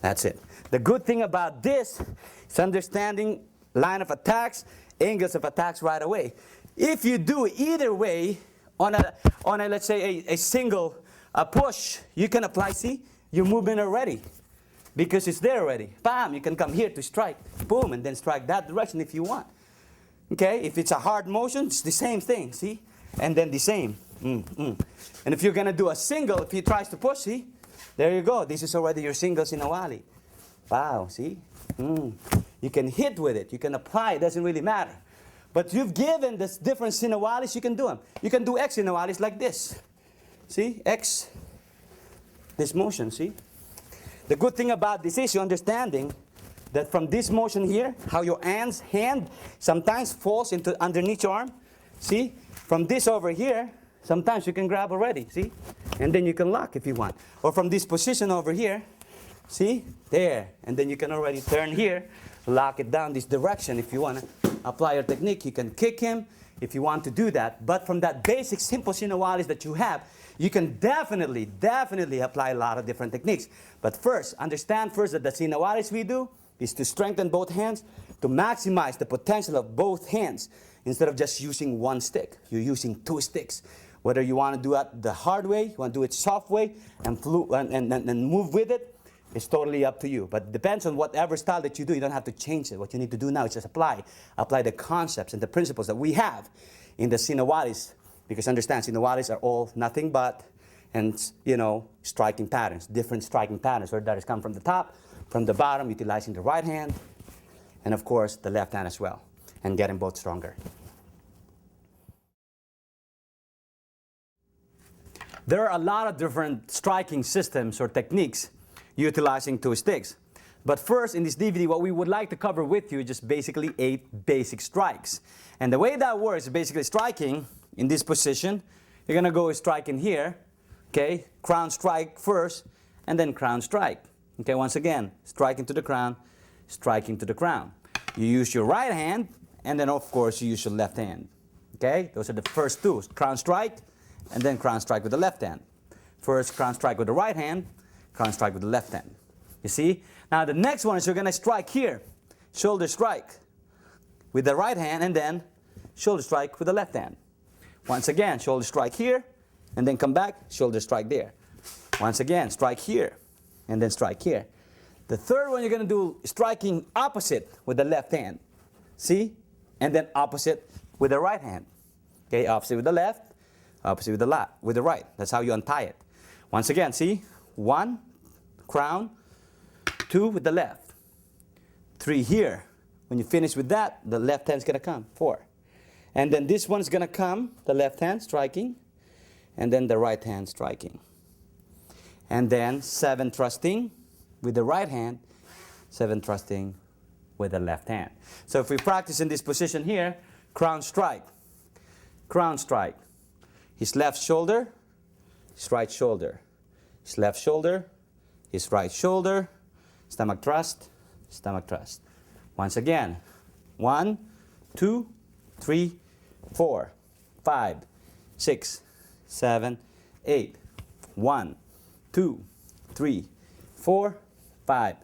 That's it. The good thing about this is understanding line of attacks, angles of attacks right away. If you do either way, on a let's say a single push, you can apply, see, your movement already. Because it's there already. Bam, you can come here to strike. Boom, and then strike that direction if you want. Okay, if it's a hard motion, it's the same thing, see? And then the same. And if you're going to do a single, if he tries to push, see? There you go. This is already your single sinawali. Wow, see? You can hit with it. You can apply. It doesn't really matter. But you've given this different sinoalis, you can do them. You can do X sinoalis like this. See, X, this motion, see? The good thing about this is you're understanding that from this motion here, how your hand sometimes falls into underneath your arm. See? From this over here, sometimes you can grab already, see? And then you can lock if you want. Or from this position over here, see? There. And then you can already turn here, lock it down this direction if you want to apply your technique. You can kick him if you want to do that. But from that basic simple sinoalis that you have, you can definitely apply a lot of different techniques. But first, understand first that the sinoalis we do is to strengthen both hands, to maximize the potential of both hands. Instead of just using one stick, you're using two sticks. Whether you want to do it the hard way, you want to do it soft way, and move with it, it's totally up to you. But it depends on whatever style that you do. You don't have to change it. What you need to do now is just apply the concepts and the principles that we have in the sinoalis. Because understand, sinoalis are all nothing but, and striking patterns, different striking patterns. Where that is come from the top, from the bottom, utilizing the right hand, and of course the left hand as well, and getting both stronger. There are a lot of different striking systems or techniques utilizing two sticks. But first, in this DVD, what we would like to cover with you is just basically 8 basic strikes. And the way that works is basically striking in this position. You're going to go striking here, okay? Crown strike first, and then crown strike. Okay, once again, striking to the crown, striking to the crown. You use your right hand, and then of course you use your left hand. Okay, those are the first two, crown strike, and then crown strike with the left hand. First crown strike with the right hand, crown strike with the left hand. You see? Now the next one is you're going to strike here, shoulder strike with the right hand, and then shoulder strike with the left hand. Once again, shoulder strike here, and then come back, shoulder strike there. Once again, strike here, and then strike here. The third one you're going to do striking opposite with the left hand. See? And then opposite with the right hand. Okay, opposite with the left, opposite with the right. That's how you untie it. Once again, see? 1, crown, 2 with the left, 3 here. When you finish with that, the left hand's going to come, 4. And then this one's going to come, the left hand striking, and then the right hand striking. And then 7 thrusting with the right hand, 7 thrusting with the left hand. So if we practice in this position here, crown strike, his left shoulder, his right shoulder, his left shoulder, his right shoulder, stomach thrust, stomach thrust. Once again, 1, 2, 3, 4, 5, 6, 7, 8. 1, 2, 3, 4, 5,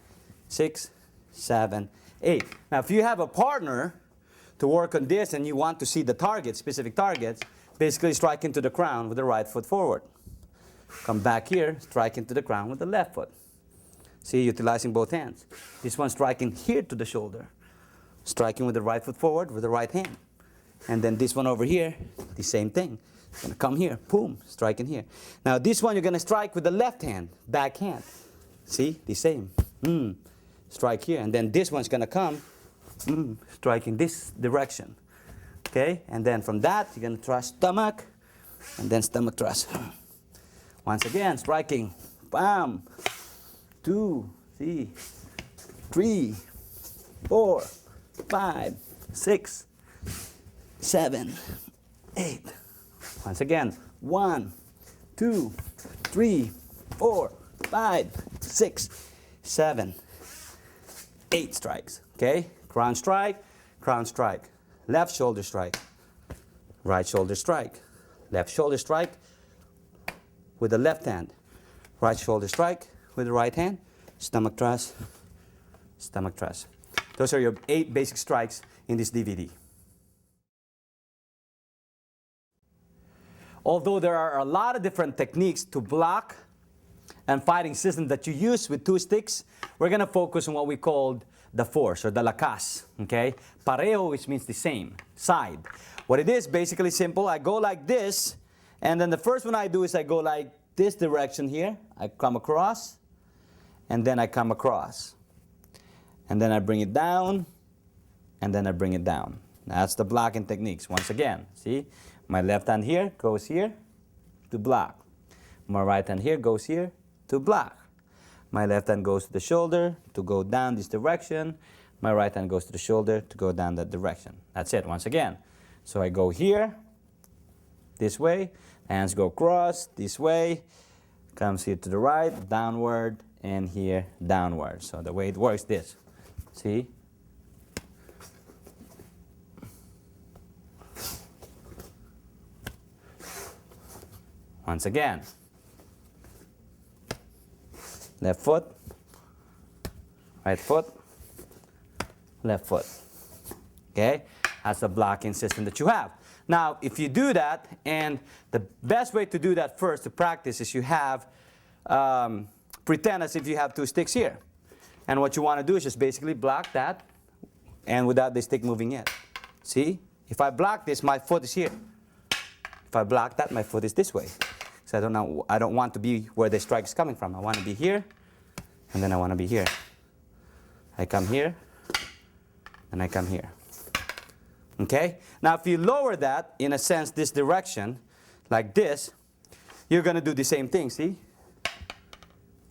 6, 7, 8. Now, if you have a partner to work on this and you want to see the targets, specific targets, basically strike into the crown with the right foot forward. Come back here, strike into the crown with the left foot. See, utilizing both hands. This one striking here to the shoulder, striking with the right foot forward with the right hand. And then this one over here, the same thing. It's going to come here, boom, striking here. Now this one you're going to strike with the left hand, back hand. See, the same. Strike here. And then this one's going to come, striking this direction. Okay, and then from that, you're going to thrust stomach, and then stomach thrust. Once again, striking, bam, 2, 3, 4, 5, 6, 7, 8. Once again, 1, 2, 3, 4, 5, 6, 7, 8 strikes. Okay, crown strike, left shoulder strike, right shoulder strike, left shoulder strike with the left hand, right shoulder strike with the right hand, stomach thrust, stomach thrust. Those are your 8 basic strikes in this DVD. Although there are a lot of different techniques to block and fighting systems that you use with 2 sticks, we're going to focus on what we called the force or the lakas. Okay? Parejo, which means the same, side. What it is, basically simple. I go like this, and then the first one I do is I go like this direction here. I come across, and then I come across. And then I bring it down, and then I bring it down. That's the blocking techniques. Once again, see? My left hand here goes here to block. My right hand here goes here to block. My left hand goes to the shoulder to go down this direction. My right hand goes to the shoulder to go down that direction. That's it, once again. So I go here, this way. Hands go across, this way. Comes here to the right, downward, and here, downward. So the way it works this. See? Once again. Left foot, right foot, left foot. Okay? That's the blocking system that you have. Now, if you do that, and the best way to do that first, to practice, is you have, pretend as if you have two sticks here. And what you want to do is just basically block that, and without the stick moving yet. See? If I block this, my foot is here. If I block that, my foot is this way. So I don't want to be where the strike is coming from. I want to be here, and then I want to be here. I come here, and I come here. Okay? Now, if you lower that, in a sense, this direction, like this, you're going to do the same thing, see?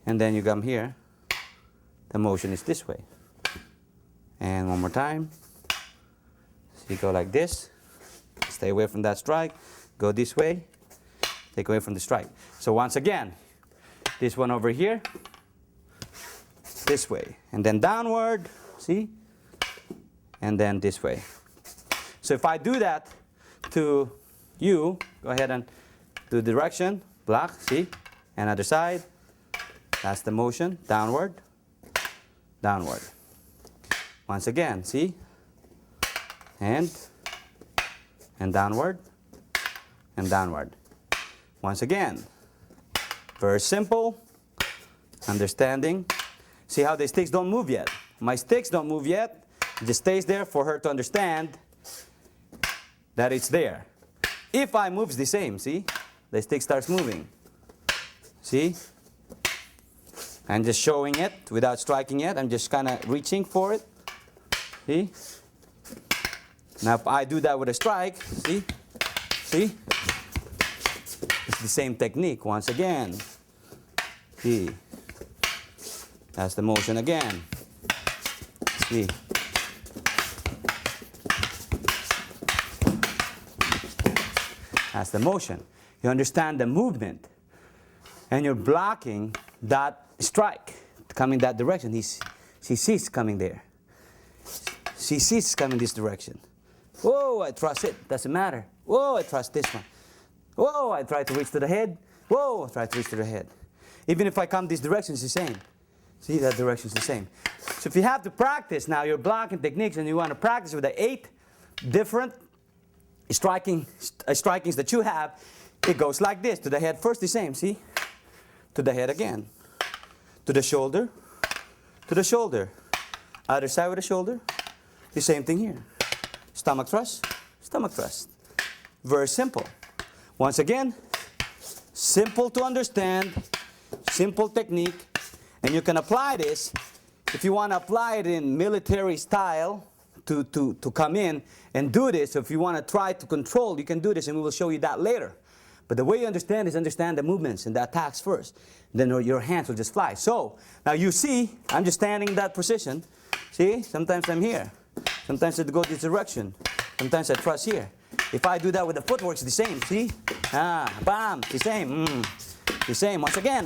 And then you come here. The motion is this way. And one more time. So you go like this. Stay away from that strike. Go this way. Take away from the strike. So once again, this one over here, this way. And then downward, see? And then this way. So if I do that to you, go ahead and do direction, block, see? And other side, that's the motion, downward, downward. Once again, see? And downward, and downward. Once again, very simple, understanding. See how the sticks don't move yet? My sticks don't move yet. It just stays there for her to understand that it's there. If I move, it's the same, see? The stick starts moving. See? I'm just showing it without striking it. I'm just kind of reaching for it. See? Now if I do that with a strike, see? See? It's the same technique once again. See? That's the motion again. See? That's the motion. You understand the movement. And you're blocking that strike coming that direction. She sees coming there. She sees coming this direction. Whoa, I trust it. Doesn't matter. Whoa, I trust this one. Whoa, I try to reach to the head. Whoa, I try to reach to the head. Even if I come this direction, it's the same. See, that direction is the same. So if you have to practice now your blocking techniques and you want to practice with the 8 different strikings that you have, it goes like this. To the head first, the same, see? To the head again. To the shoulder. To the shoulder. Other side with the shoulder. The same thing here. Stomach thrust. Stomach thrust. Very simple. Once again, simple to understand, simple technique, and you can apply this if you want to apply it in military style to come in and do this. So if you want to try to control, you can do this, and we will show you that later. But the way you understand is understand the movements and the attacks first. Then your hands will just fly. So now you see, I'm just standing in that position. See, sometimes I'm here. Sometimes I go this direction. Sometimes I thrust here. If I do that with the footwork, it's the same. See? Bam, the same. The same. Once again.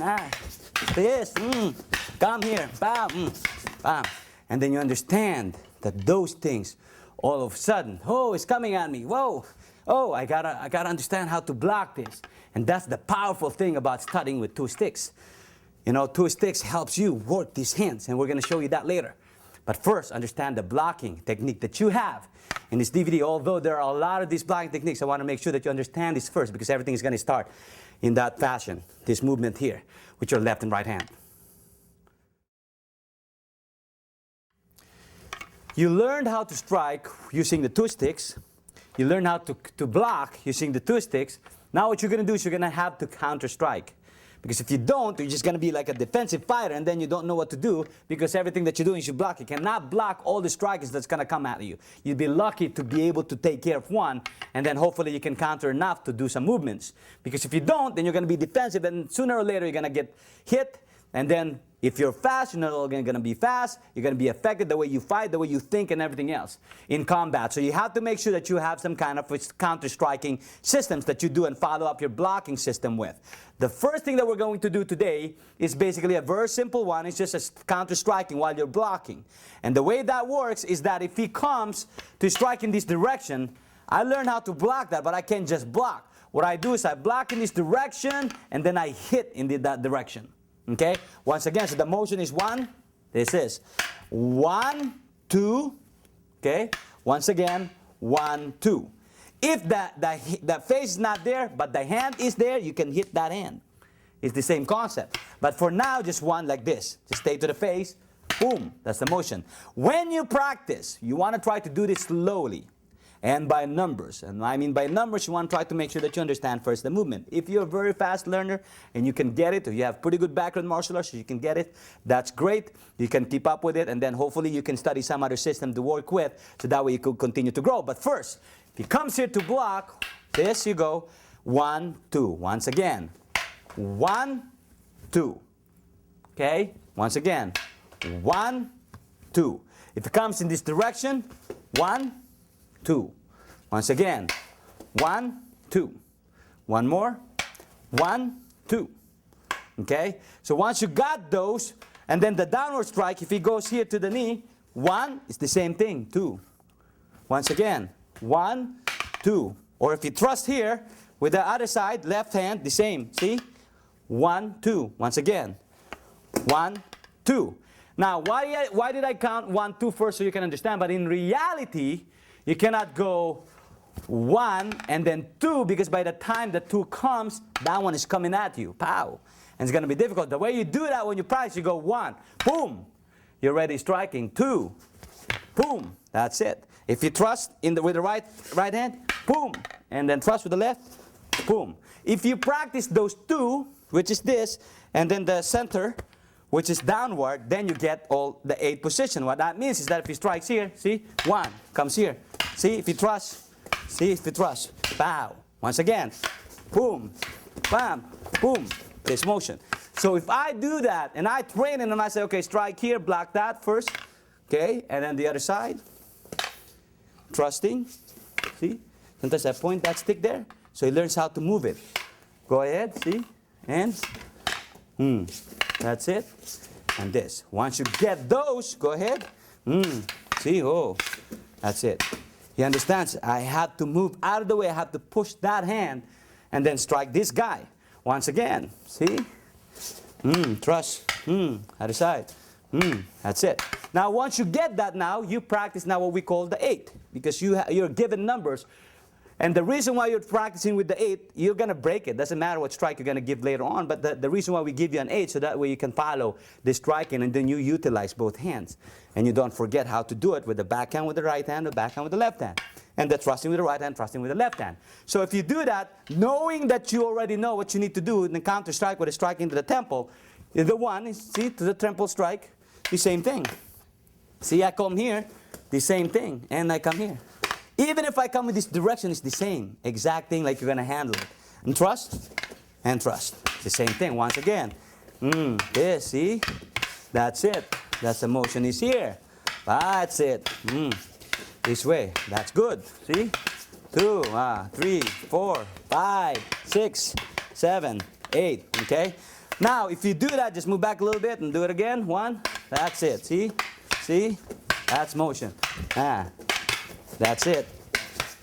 This. Come here. Bam. Bam. And then you understand that those things, all of a sudden, oh, it's coming at me. Whoa. Oh, I gotta understand how to block this. And that's the powerful thing about studying with 2 sticks. You know, 2 sticks helps you work these hands, and we're going to show you that later. But first, understand the blocking technique that you have in this DVD. Although there are a lot of these blocking techniques, I want to make sure that you understand this first, because everything is going to start in that fashion, this movement here, with your left and right hand. You learned how to strike using the 2 sticks. You learn how to block using the 2 sticks. Now what you're going to do is you're going to have to counter strike. Because if you don't, you're just going to be like a defensive fighter, and then you don't know what to do because everything that you're doing is you block. You cannot block all the strikes that's going to come at you. You'd be lucky to be able to take care of one, and then hopefully you can counter enough to do some movements. Because if you don't, then you're going to be defensive, and sooner or later you're going to get hit, and then if you're fast, you're not only going to be fast, you're going to be affected the way you fight, the way you think, and everything else in combat. So you have to make sure that you have some kind of counter-striking systems that you do and follow up your blocking system with. The first thing that we're going to do today is basically a very simple one. It's just a counter-striking while you're blocking. And the way that works is that if he comes to strike in this direction, I learned how to block that, but I can't just block. What I do is I block in this direction, and then I hit in that direction. Okay? Once again, so the motion is 1. This is 1, 2. Okay? Once again, 1, 2. If the face is not there, but the hand is there, you can hit that hand. It's the same concept. But for now, just one like this. Just stay to the face. Boom. That's the motion. When you practice, you want to try to do this slowly and by numbers. And I mean by numbers, you want to try to make sure that you understand first the movement. If you're a very fast learner and you can get it, or you have pretty good background in martial arts, so you can get it, that's great. You can keep up with it, and then hopefully you can study some other system to work with, so that way you could continue to grow. But first, if he comes here to block, this you go, 1, 2. Once again, 1, 2. Okay? Once again, 1, 2. If it comes in this direction, 1, 2. Once again, 1, 2. One more, 1, 2. Okay? So once you got those, and then the downward strike, if he goes here to the knee, 1, it's the same thing, 2. Once again, 1, 2. Or if you thrust here, with the other side, left hand, the same. See? 1, 2. Once again, 1, 2. Now, why did I count 1, 2 first so you can understand? But in reality, you cannot go 1 and then 2, because by the time the 2 comes, that one is coming at you. Pow! And it's going to be difficult. The way you do that when you practice, you go 1, boom, you're ready striking. 2, boom, that's it. If you thrust with the right hand, boom, and then thrust with the left, boom. If you practice those 2, which is this, and then the center, which is downward, then you get all the 8 position. What that means is that if he strikes here, see, 1 comes here. See, if you thrust, see, if you thrust, pow. Once again, boom, bam, boom, this motion. So if I do that, and I train it, and I say, okay, strike here, block that first, okay, and then the other side, thrusting, see, sometimes I point that stick there, so he learns how to move it. Go ahead, see, and, that's it, and this. Once you get those, go ahead, see, oh, that's it. He understands, I have to move out of the way, I have to push that hand, and then strike this guy. Once again, see, thrust, other side, that's it. Now, once you get that now, you practice now what we call the 8, because you're given numbers. And the reason why you're practicing with the 8, you're going to break it. Doesn't matter what strike you're going to give later on, but the reason why we give you an 8, so that way you can follow the striking, and then you utilize both hands. And you don't forget how to do it with the backhand with the right hand, the backhand with the left hand. And the thrusting with the right hand, thrusting with the left hand. So if you do that, knowing that you already know what you need to do in the counter strike with a strike into the temple, the one, see, to the temple strike, the same thing. See, I come here, the same thing, and I come here. Even if I come in this direction, it's the same exact thing, like you're going to handle it. And thrust, and thrust. It's the same thing. Once again. This, see? That's it. That's the motion is here. That's it. This way. That's good. See? 2, 3, 4, 5, 6, 7, 8. Okay? Now, if you do that, just move back a little bit and do it again. 1. That's it. See? See? That's motion. That's it.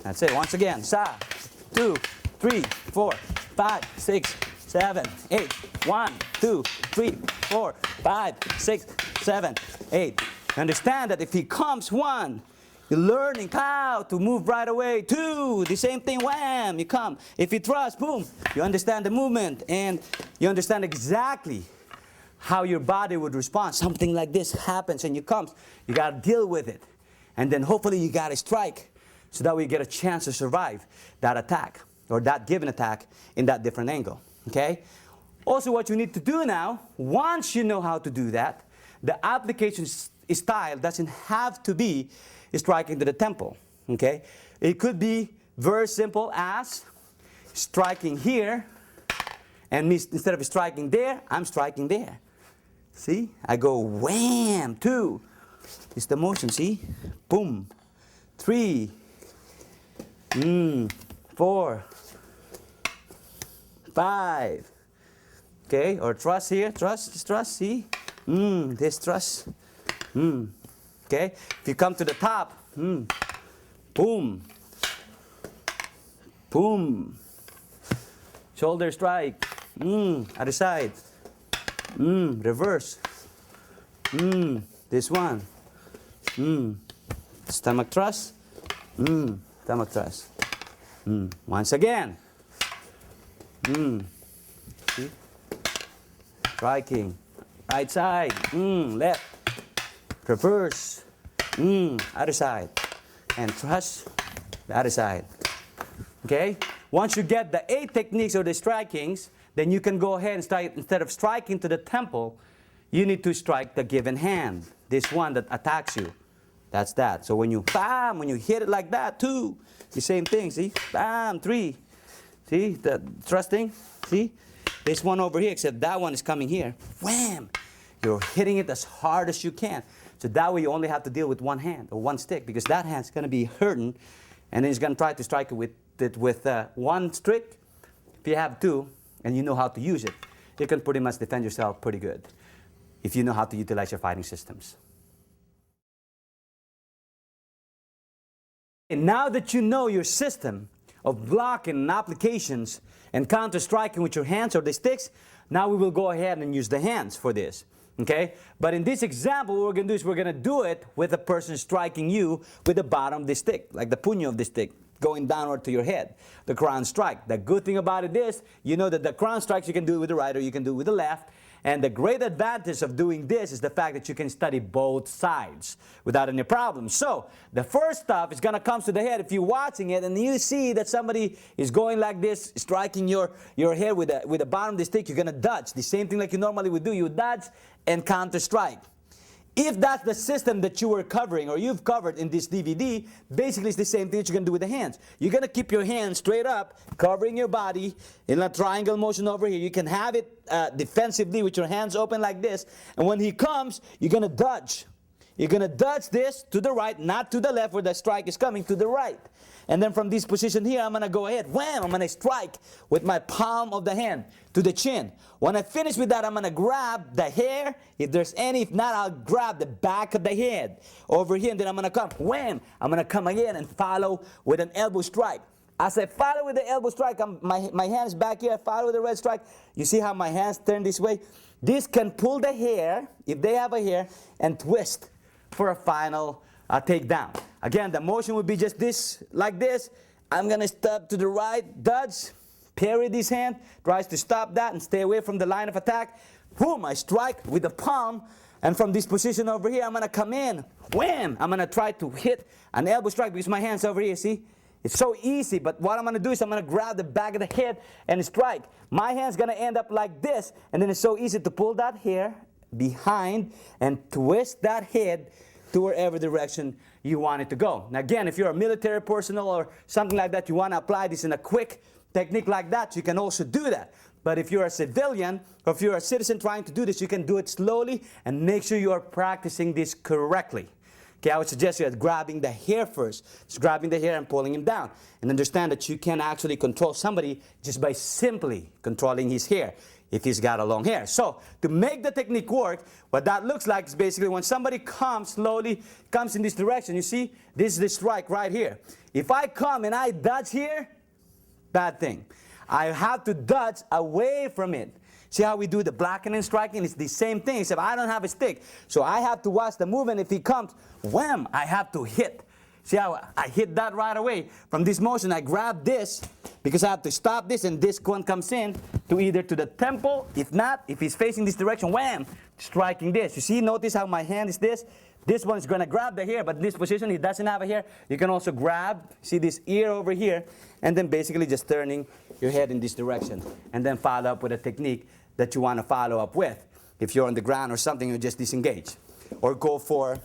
That's it. Once again. 2, 3, 4, 5, 6, 7, 8. 1, 2, 3, 4, 5, 6, 7, 8. Understand that if he comes 1, you're learning how to move right away. 2, the same thing, wham, you come. If he thrusts, boom, you understand the movement, and you understand exactly how your body would respond. Something like this happens and you comes, you got to deal with it. And then hopefully you got to strike, so that way you get a chance to survive that attack, or that given attack in that different angle. Okay? Also, what you need to do now, once you know how to do that, the application style doesn't have to be striking to the temple. Okay? It could be very simple as striking here, and instead of striking there, I'm striking there. See? I go wham, 2. It's the motion, see? Boom. 3. 4. 5. Okay, or truss here, truss, see? This truss. Okay, if you come to the top, boom. Boom. Shoulder strike. Other side. Reverse. This one. Stomach thrust. Stomach thrust. Once again. See? Striking. Right side. Left. Reverse. Other side. And thrust. The other side. Okay? Once you get the 8 techniques or the strikings, then you can go ahead and start, instead of striking to the temple, you need to strike the given hand. This one that attacks you. That's that. So when you bam, when you hit it like that, 2, the same thing, see? Bam, 3. See the thrusting? See? This one over here, except that one is coming here. Wham! You're hitting it as hard as you can. So that way you only have to deal with one hand or one stick, because that hand's going to be hurting, and then he's going to try to strike it with one stick. If you have 2 and you know how to use it, you can pretty much defend yourself pretty good if you know how to utilize your fighting systems. And now that you know your system of blocking and applications and counter striking with your hands or the sticks, now we will go ahead and use the hands for this. Okay? But in this example, what we're going to do is we're going to do it with a person striking you with the bottom of the stick, like the puño of the stick, going downward to your head, the crown strike. The good thing about it is, you know that the crown strikes you can do it with the right or you can do it with the left. And the great advantage of doing this is the fact that you can study both sides without any problem. So the first stuff is going to come to the head. If you're watching it and you see that somebody is going like this, striking your head with the bottom of the stick, you're going to dodge. The same thing like you normally would do. You dodge and counter strike. If that's the system that you were covering or you've covered in this DVD, basically it's the same thing that you're going to do with the hands. You're going to keep your hands straight up, covering your body in a triangle motion over here. You can have it defensively with your hands open like this. And when he comes, you're going to dodge. You're going to dodge this to the right, not to the left where the strike is coming, to the right. And then from this position here, I'm going to go ahead. Wham! I'm going to strike with my palm of the hand to the chin. When I finish with that, I'm going to grab the hair. If there's any, if not, I'll grab the back of the head over here. And then I'm going to come. Wham! I'm going to come again and follow with an elbow strike. As I follow with the elbow strike, my hands back here. I follow with the red strike. You see how my hands turn this way? This can pull the hair, if they have a hair, and twist for a final takedown. Again, the motion would be just this, like this. I'm going to step to the right, dodge, parry this hand, tries to stop that and stay away from the line of attack. Boom, I strike with the palm. And from this position over here, I'm going to come in. Wham! I'm going to try to hit an elbow strike because my hand's over here, see? It's so easy, but what I'm going to do is I'm going to grab the back of the head and strike. My hand's going to end up like this, and then it's so easy to pull that hair behind and twist that head to wherever direction you want it to go. Now again, if you're a military personnel or something like that, you want to apply this in a quick technique like that, you can also do that. But if you're a civilian or if you're a citizen trying to do this, you can do it slowly and make sure you are practicing this correctly. Okay, I would suggest you grabbing the hair first. Just grabbing the hair and pulling him down. And understand that you can actually control somebody just by simply controlling his hair if he's got a long hair. So to make the technique work, what that looks like is basically when somebody slowly comes in this direction, you see, this is the strike right here. If I come and I dodge here, bad thing. I have to dodge away from it. See how we do the blocking and striking? It's the same thing, except I don't have a stick. So I have to watch the movement. If he comes, wham, I have to hit. See how I hit that right away? From this motion, I grab this because I have to stop this, and this one comes in to either to the temple. If not, if he's facing this direction, wham, striking this. You see, notice how my hand is this? This one is going to grab the hair, but in this position, he doesn't have a hair. You can also grab, see this ear over here, and then basically just turning your head in this direction. And then follow up with a technique that you want to follow up with. If you're on the ground or something, you just disengage. Or go for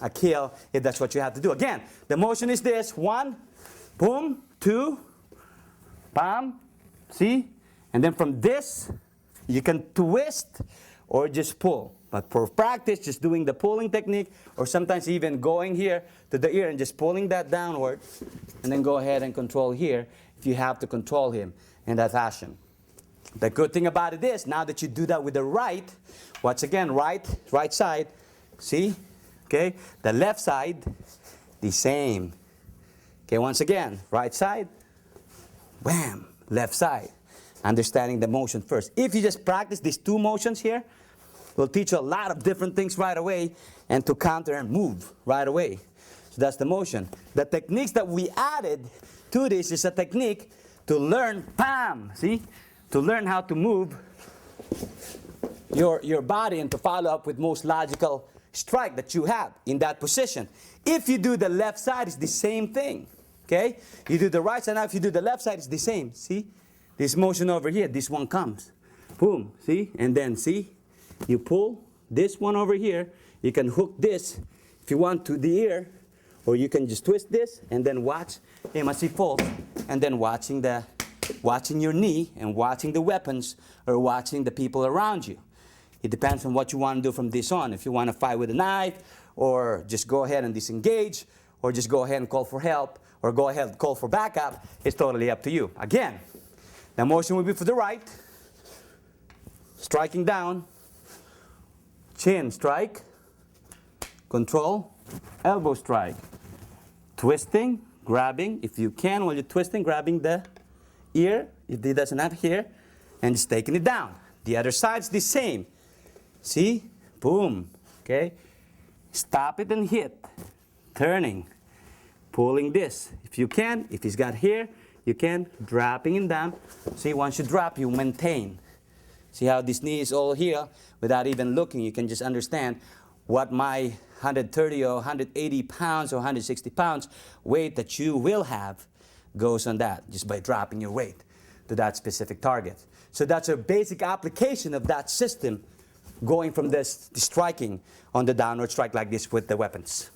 a kill if that's what you have to do. Again, the motion is this. 1, boom, 2, bam, see? And then from this, you can twist or just pull. But for practice, just doing the pulling technique, or sometimes even going here to the ear and just pulling that downward, and then go ahead and control here if you have to control him in that fashion. The good thing about it is, now that you do that with the right, once again, right side, see? Okay, the left side, the same. Okay, once again, right side, wham, left side. Understanding the motion first. If you just practice these 2 motions here, will teach you a lot of different things right away, and to counter and move right away. So that's the motion. The techniques that we added to this is a technique to learn, bam, see? To learn how to move your body and to follow up with most logical strike that you have in that position. If you do the left side, it's the same thing. Okay? You do the right side, now if you do the left side, it's the same. See? This motion over here, this one comes. Boom, see? And then see? You pull this one over here. You can hook this if you want to the ear, or you can just twist this and then watch him as he falls, and then watching your knee and watching the weapons or watching the people around you. It depends on what you want to do from this on. If you want to fight with a knife, or just go ahead and disengage, or just go ahead and call for help, or go ahead and call for backup, it's totally up to you. Again, the motion will be for the right, striking down, chin strike, control, elbow strike, twisting, grabbing, if you can, while you're twisting, grabbing the ear, if it doesn't have here, and just taking it down. The other side's the same. See? Boom. Okay? Stop it and hit. Turning. Pulling this. If you can, if he's got here, you can, dropping him down. See, once you drop, you maintain. See how this knee is all here without even looking. You can just understand what my 130 or 180 pounds or 160 pounds weight that you will have goes on that, just by dropping your weight to that specific target. So that's a basic application of that system, going from this striking on the downward strike like this with the weapons.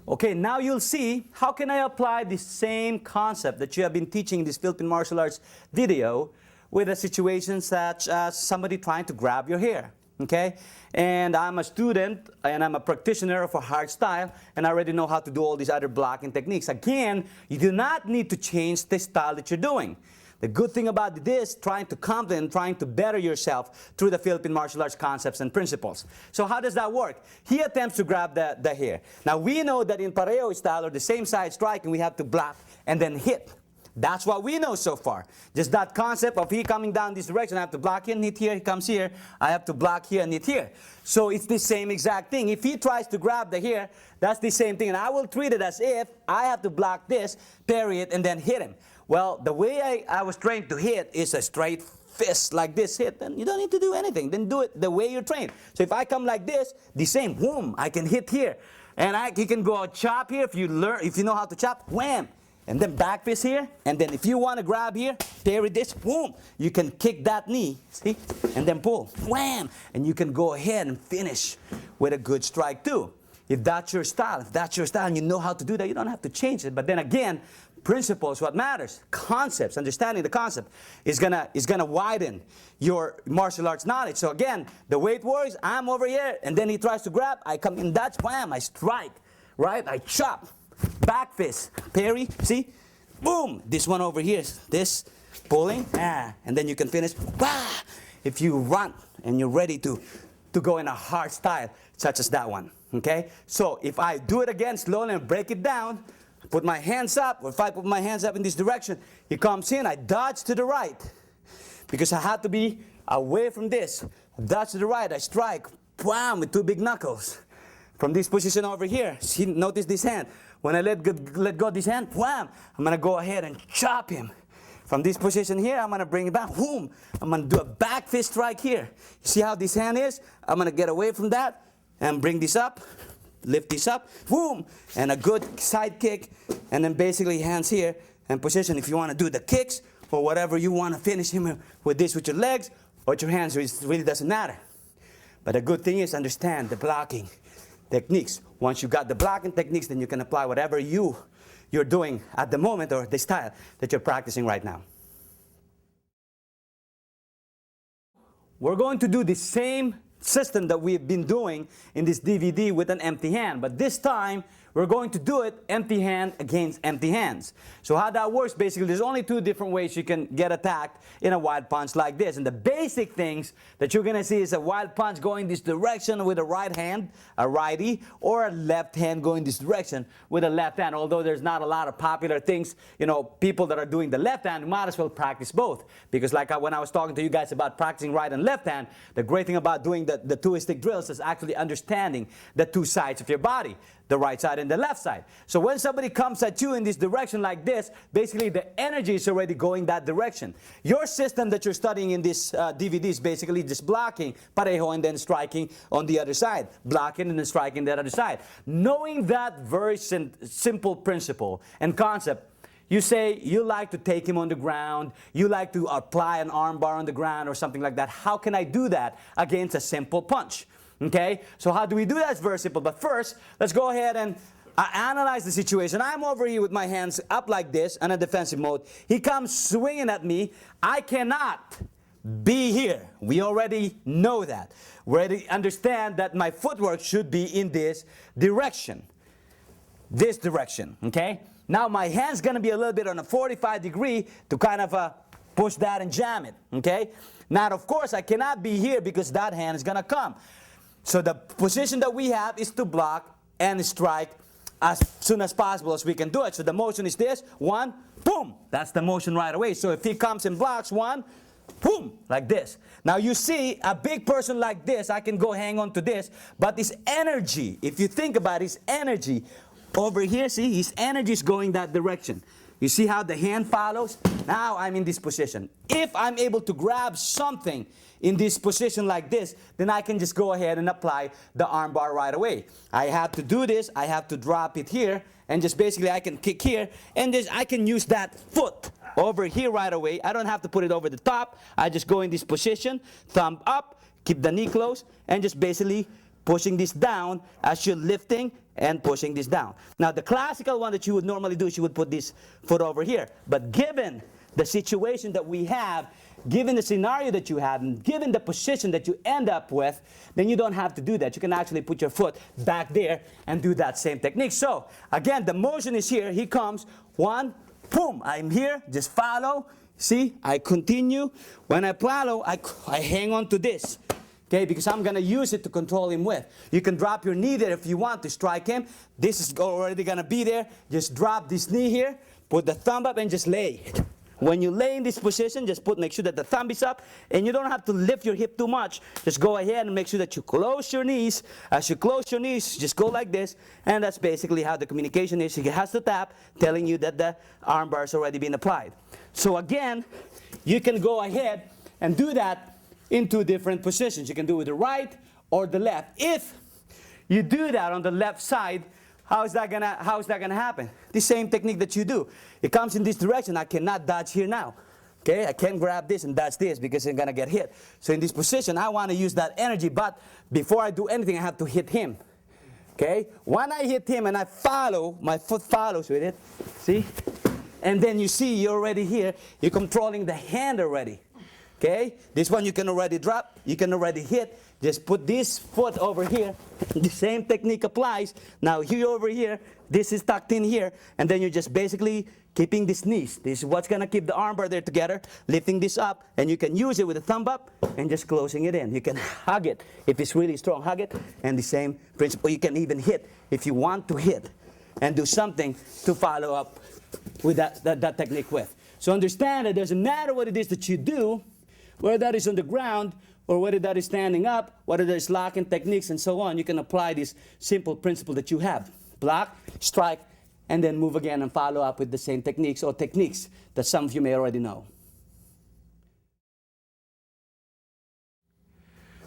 Okay, now you'll see how can I apply the same concept that you have been teaching in this Philippine martial arts video with a situation such as somebody trying to grab your hair. Okay, and I'm a student and I'm a practitioner of a hard style, and I already know how to do all these other blocking techniques. Again, you do not need to change the style that you're doing. The good thing about this, trying to complement, trying to better yourself through the Philippine martial arts concepts and principles. So how does that work? He attempts to grab the hair. Now we know that in pareho style, or the same side striking, we have to block and then hit. That's what we know so far. Just that concept of he coming down this direction, I have to block here and hit here, he comes here, I have to block here and hit here. So it's the same exact thing. If he tries to grab the hair, that's the same thing. And I will treat it as if I have to block this, parry it, and then hit him. Well, the way I was trained to hit is a straight fist like this hit, then you don't need to do anything. Then do it the way you're trained. So if I come like this, the same, whoom, I can hit here. And you can go chop here if you know how to chop, wham. And then back fist here, and then if you want to grab here, parry this, boom, you can kick that knee, see, and then pull, wham, and you can go ahead and finish with a good strike too. If that's your style, and you know how to do that, you don't have to change it. But then again, principles, what matters, concepts, understanding the concept is gonna widen your martial arts knowledge. So again, the way it works, I'm over here, and then he tries to grab, I come in, that's wham, I strike, right, I chop. Back fist, parry, see? Boom! This one over here, this, pulling, and then you can finish, if you run and you're ready to go in a hard style, such as that one, okay? So if I do it again slowly and break it down, put my hands up, or if I put my hands up in this direction, he comes in, I dodge to the right, because I have to be away from this. Dodge to the right, I strike, wham, with 2 big knuckles. From this position over here, see, notice this hand. When I let go this hand, wham, I'm going to go ahead and chop him. From this position here, I'm going to bring it back, whoom. I'm going to do a back fist strike here. You see how this hand is? I'm going to get away from that and bring this up, lift this up, whoom, and a good side kick, and then basically hands here, and position. If you want to do the kicks or whatever you want to finish him with this with your legs or with your hands, it really doesn't matter. But the good thing is understand the blocking techniques. Once you got the blocking techniques, then you can apply whatever you're doing at the moment or the style that you're practicing right now. We're going to do the same system that we've been doing in this DVD with an empty hand, but this time we're going to do it empty hand against empty hands. So how that works, basically, there's only two different ways you can get attacked in a wild punch like this. And the basic things that you're going to see is a wild punch going this direction with a right hand, a righty, or a left hand going this direction with a left hand. Although there's not a lot of popular things, people that are doing the left hand, might as well practice both. Because like when I was talking to you guys about practicing right and left hand, the great thing about doing the two-stick drills is actually understanding the two sides of your body, the right side and the left side. So when somebody comes at you in this direction like this, basically the energy is already going that direction. Your system that you're studying in this DVD is basically just blocking, parejo, and then striking on the other side. Blocking and then striking the other side. Knowing that very simple principle and concept, you say you like to take him on the ground, you like to apply an arm bar on the ground or something like that. How can I do that against a simple punch? Okay, so how do we do that? It's very simple. But first, let's go ahead and analyze the situation. I'm over here with my hands up like this in a defensive mode. He comes swinging at me. I cannot be here. We already know that. We already understand that my footwork should be in this direction. This direction, okay? Now my hand's going to be a little bit on a 45 degree to kind of push that and jam it, okay? Now, of course, I cannot be here because that hand is going to come. So the position that we have is to block and strike as soon as possible as we can do it. So the motion is this, one, boom. That's the motion right away. So if he comes and blocks, one, boom, like this. Now you see, a big person like this, I can go hang on to this, but his energy, if you think about his energy, over here, see, his energy is going that direction. You see how the hand follows? Now I'm in this position. If I'm able to grab something in this position like this, then I can just go ahead and apply the arm bar right away. I have to do this, I have to drop it here, and just basically I can kick here, and I can use that foot over here right away. I don't have to put it over the top. I just go in this position, thumb up, keep the knee close, and just basically pushing this down as you're lifting and pushing this down. Now the classical one that you would normally do is you would put this foot over here. But given the situation that we have, given the scenario that you have, and given the position that you end up with, then you don't have to do that. You can actually put your foot back there and do that same technique. So again, the motion is here. He comes, one, boom, I'm here, just follow. See, I continue. When I follow, I hang on to this. Okay, because I'm going to use it to control him with. You can drop your knee there if you want to strike him. This is already going to be there. Just drop this knee here, put the thumb up, and just lay. When you lay in this position, just make sure that the thumb is up, and you don't have to lift your hip too much. Just go ahead and make sure that you close your knees. As you close your knees, just go like this, and that's basically how the communication is. He has to tap, telling you that the arm bar has already been applied. So again, you can go ahead and do that in two different positions. You can do it with the right or the left. If you do that on the left side, how is that gonna happen? The same technique that you do. It comes in this direction. I cannot dodge here now. Okay, I can't grab this and dodge this because I'm gonna get hit. So in this position, I want to use that energy, but before I do anything, I have to hit him. Okay, when I hit him and I follow, my foot follows with it. See, and then you see you're already here. You're controlling the hand already. Okay, this one you can already drop, you can already hit. Just put this foot over here. The same technique applies. Now here over here, this is tucked in here, and then you're just basically keeping these knees. This is what's gonna keep the arm bar there together, lifting this up, and you can use it with a thumb up and just closing it in. You can hug it if it's really strong, hug it, and the same principle. You can even hit if you want to hit and do something to follow up with that technique with. So understand that it doesn't matter what it is that you do, whether that is on the ground or whether that is standing up, whether there's locking techniques and so on, you can apply this simple principle that you have. Block, strike, and then move again and follow up with the same techniques or techniques that some of you may already know.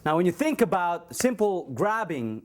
Now, when you think about simple grabbing,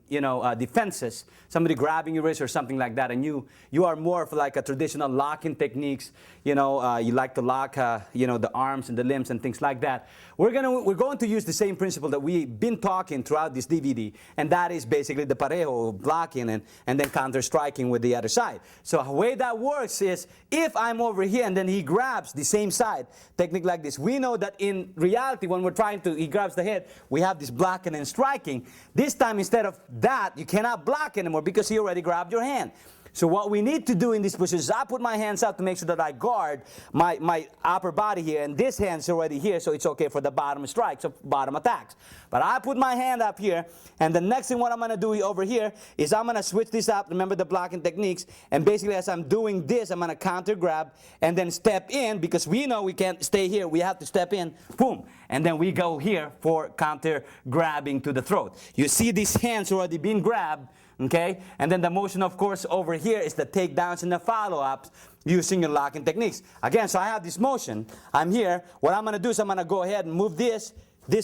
defenses, somebody grabbing your wrist or something like that, and you are more of like a traditional locking techniques, you like to lock, the arms and the limbs and things like that. We're going to use the same principle that we've been talking throughout this DVD, and that is basically the parejo, blocking and then counter striking with the other side. So the way that works is if I'm over here and then he grabs the same side, technique like this, we know that in reality when we're he grabs the head, we have this blocking and striking. This time instead of that, you cannot block anymore because he already grabbed your hand. So what we need to do in this position is I put my hands out to make sure that I guard my upper body here, and this hand's already here, so it's okay for the bottom strikes, or bottom attacks. But I put my hand up here, and the next thing what I'm going to do over here is I'm going to switch this up, remember the blocking techniques, and basically as I'm doing this, I'm going to counter grab, and then step in, because we know we can't stay here, we have to step in, boom, and then we go here for counter grabbing to the throat. You see these hands already being grabbed, okay? And then the motion, of course, over here is the takedowns and the follow-ups using your locking techniques. Again, so I have this motion. I'm here. What I'm going to do is I'm going to go ahead and move this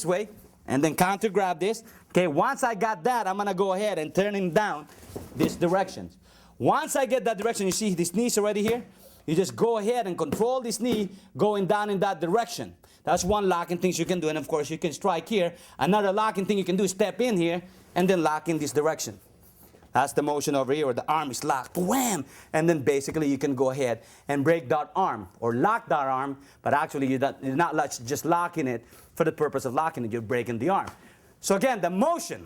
way and then counter grab this. Okay, once I got that, I'm going to go ahead and turn him down this direction. Once I get that direction, you see this knee's already here. You just go ahead and control this knee going down in that direction. That's one locking thing you can do. And, of course, you can strike here. Another locking thing you can do is step in here and then lock in this direction. That's the motion over here where the arm is locked. Wham! And then basically you can go ahead and break that arm or lock that arm, but actually you're not just locking it for the purpose of locking it, you're breaking the arm. So again, the motion,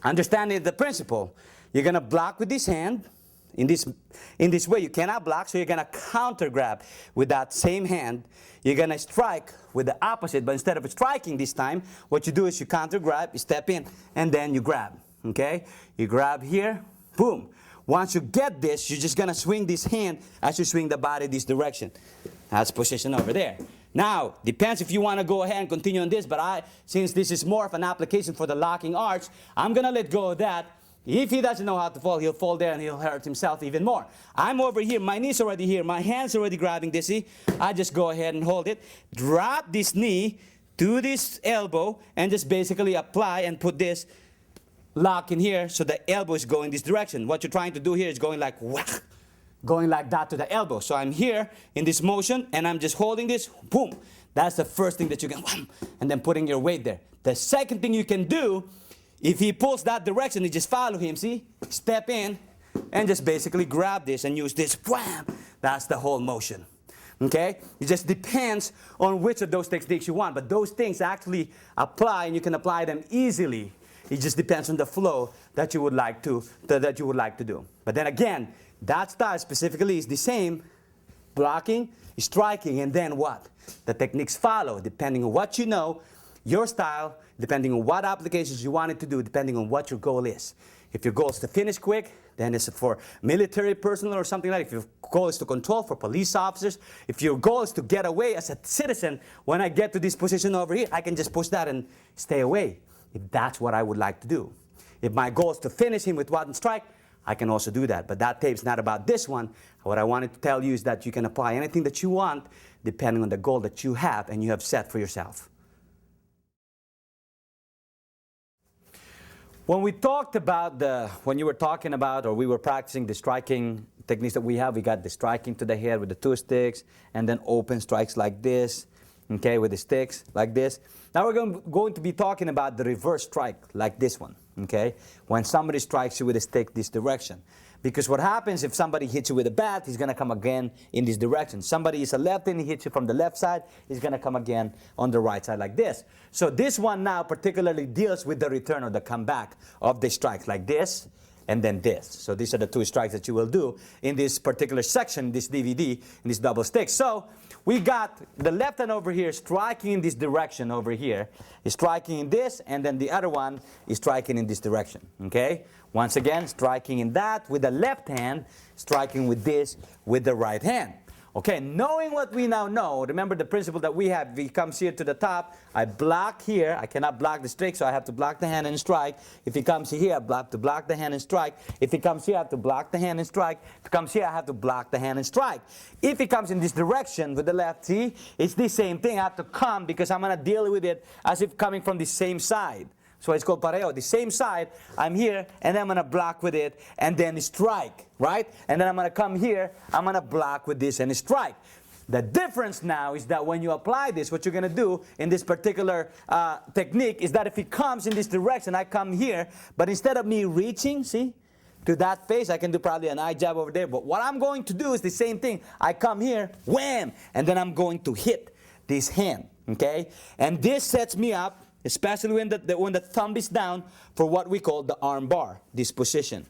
understanding the principle, you're going to block with this hand. In this way, you cannot block, so you're going to counter grab with that same hand. You're going to strike with the opposite, but instead of striking this time, what you do is you counter grab, you step in, and then you grab. Okay? You grab here, boom. Once you get this, you're just going to swing this hand as you swing the body this direction. That's position over there. Now, depends if you want to go ahead and continue on this, but since this is more of an application for the locking arts, I'm going to let go of that. If he doesn't know how to fall, he'll fall there and he'll hurt himself even more. I'm over here, my knee's already here, my hand's already grabbing this, see? I just go ahead and hold it, drop this knee to this elbow, and just basically apply and put this lock in here so the elbow is going this direction. What you're trying to do here is going like whack, going like that to the elbow. So I'm here in this motion and I'm just holding this, boom. That's the first thing that you can, wham, and then putting your weight there. The second thing you can do, if he pulls that direction, you just follow him, see? Step in and just basically grab this and use this, wham. That's the whole motion. Okay? It just depends on which of those techniques you want, but those things actually apply and you can apply them easily. It just depends on the flow that you would like to do. But then again, that style specifically is the same, blocking, striking, and then what? The techniques follow depending on what you know, your style, depending on what applications you want it to do, depending on what your goal is. If your goal is to finish quick, then it's for military personnel or something like that. If your goal is to control for police officers, if your goal is to get away as a citizen, when I get to this position over here, I can just push that and stay away. If that's what I would like to do. If my goal is to finish him with one strike, I can also do that. But that tape's not about this one. What I wanted to tell you is that you can apply anything that you want depending on the goal that you have and you have set for yourself. When we talked about when you were talking about or we were practicing the striking techniques that we have, we got the striking to the head with the two sticks and then open strikes like this. Okay, with the sticks like this. Now we're going to be talking about the reverse strike like this one, okay? When somebody strikes you with a stick this direction. Because what happens if somebody hits you with a bat, he's going to come again in this direction. Somebody is a left and he hits you from the left side, he's going to come again on the right side like this. So this one now particularly deals with the return or the comeback of the strikes like this and then this. So these are the two strikes that you will do in this particular section, this DVD, in this double stick. So we got the left hand over here striking in this direction over here. Is striking in this, and then the other one is striking in this direction. Okay? Once again, striking in that with the left hand, striking with this with the right hand. Okay, knowing what we now know, remember the principle that we have. If he comes here to the top, I block here. I cannot block the stick, so I have to block the hand and strike. If he comes here, I have to block the hand and strike. If he comes here, I have to block the hand and strike. If he comes here, I have to block the hand and strike. If he comes in this direction with the left, see, it's the same thing. I have to come because I'm going to deal with it as if coming from the same side. So it's called pareho. The same side, I'm here, and then I'm going to block with it, and then strike, right? And then I'm going to come here, I'm going to block with this and strike. The difference now is that when you apply this, what you're going to do in this particular technique is that if he comes in this direction, I come here, but instead of me reaching, see, to that face, I can do probably an eye jab over there. But what I'm going to do is the same thing. I come here, wham, and then I'm going to hit this hand, okay? And this sets me up, especially when the thumb is down, for what we call the arm bar, this position.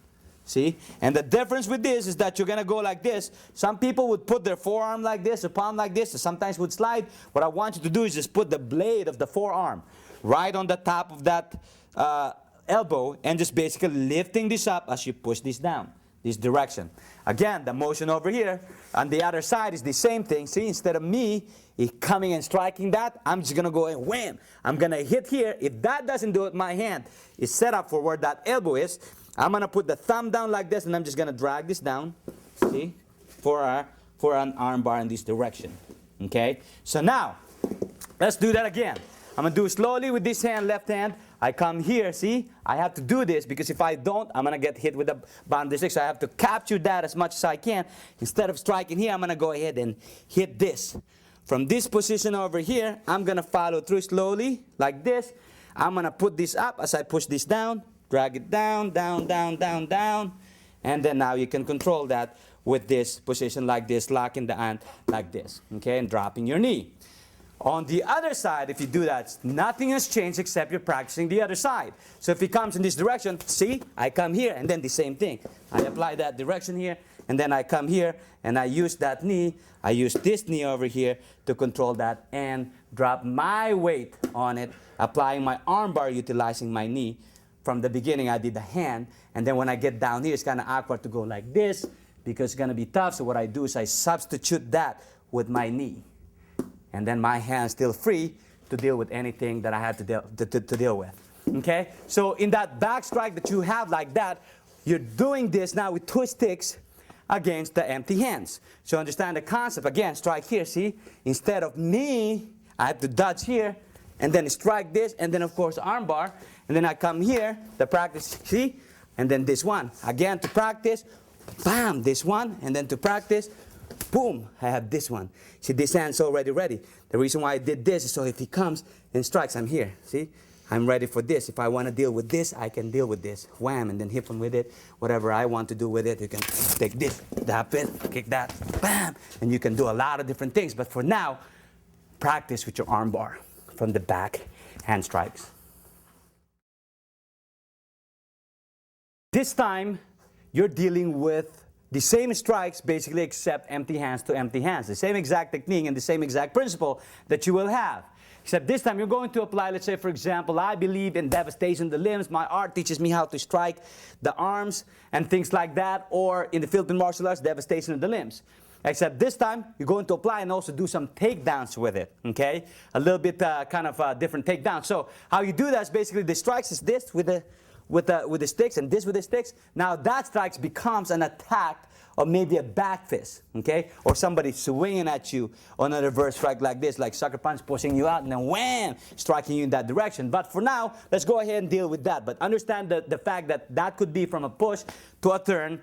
See? And the difference with this is that you're going to go like this. Some people would put their forearm like this, or palm like this, or sometimes would slide. What I want you to do is just put the blade of the forearm right on the top of that elbow, and just basically lifting this up as you push this down, this direction. Again, the motion over here on the other side is the same thing. See, instead of me coming and striking that, I'm just going to go and wham. I'm going to hit here. If that doesn't do it, my hand is set up for where that elbow is. I'm going to put the thumb down like this, and I'm just going to drag this down, see, for an arm bar in this direction. Okay? So now, let's do that again. I'm going to do it slowly with this hand, left hand. I come here, see? I have to do this because if I don't, I'm going to get hit with the boundary stick. So I have to capture that as much as I can. Instead of striking here, I'm going to go ahead and hit this. From this position over here, I'm going to follow through slowly, like this. I'm going to put this up as I push this down. Drag it down, down, down, down, down. And then now you can control that with this position like this, locking the hand like this, okay, and dropping your knee. On the other side, if you do that, nothing has changed except you're practicing the other side. So if he comes in this direction, see, I come here, and then the same thing. I apply that direction here, and then I come here, and I use that knee. I use this knee over here to control that and drop my weight on it, applying my arm bar, utilizing my knee. From the beginning, I did the hand, and then when I get down here, it's kind of awkward to go like this because it's going to be tough. So what I do is I substitute that with my knee. And then my hand's still free to deal with anything that I had to deal with. Okay? So in that back strike that you have like that, you're doing this now with two sticks against the empty hands. So understand the concept. Again, strike here, see? Instead of me, I have to dodge here, and then strike this, and then of course arm bar. And then I come here, the practice, see? And then this one. Again, to practice, bam, this one. And then to practice, boom, I have this one. See, this hand's already ready. The reason why I did this is so if he comes and strikes, I'm here. See? I'm ready for this. If I want to deal with this, I can deal with this. Wham, and then hit him with it. Whatever I want to do with it, you can take this, tap it, kick that, bam. And you can do a lot of different things. But for now, practice with your arm bar from the back hand strikes. This time, you're dealing with the same strikes, basically, except empty hands to empty hands. The same exact technique and the same exact principle that you will have. Except this time, you're going to apply, let's say, for example, I believe in devastation of the limbs. My art teaches me how to strike the arms and things like that. Or in the Philippine martial arts, devastation of the limbs. Except this time, you're going to apply and also do some takedowns with it, okay? A little bit different takedowns. So how you do that is basically the strikes is this with the sticks, and this with the sticks. Now that strikes becomes an attack or maybe a back fist, okay? Or somebody swinging at you on a reverse strike like this, like sucker punch, pushing you out, and then wham, striking you in that direction. But for now, let's go ahead and deal with that. But understand the fact that that could be from a push to a turn,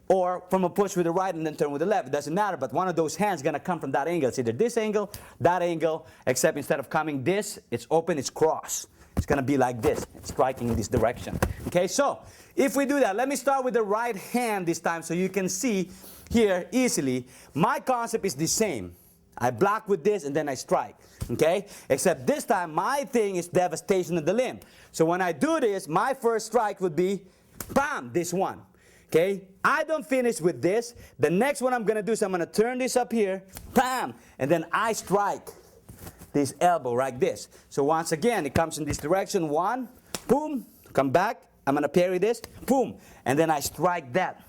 or from a push with the right and then turn with the left. It doesn't matter, but one of those hands is going to come from that angle. It's either this angle, that angle, except instead of coming this, it's open, it's cross. It's going to be like this, striking in this direction. Okay, so if we do that, let me start with the right hand this time so you can see here easily. My concept is the same. I block with this and then I strike. Okay, except this time my thing is devastation of the limb. So when I do this, my first strike would be, bam, this one. Okay, I don't finish with this. The next one I'm going to do is I'm going to turn this up here, bam, and then I strike this elbow like this. So once again, it comes in this direction. One, boom, come back. I'm going to parry this, boom, and then I strike that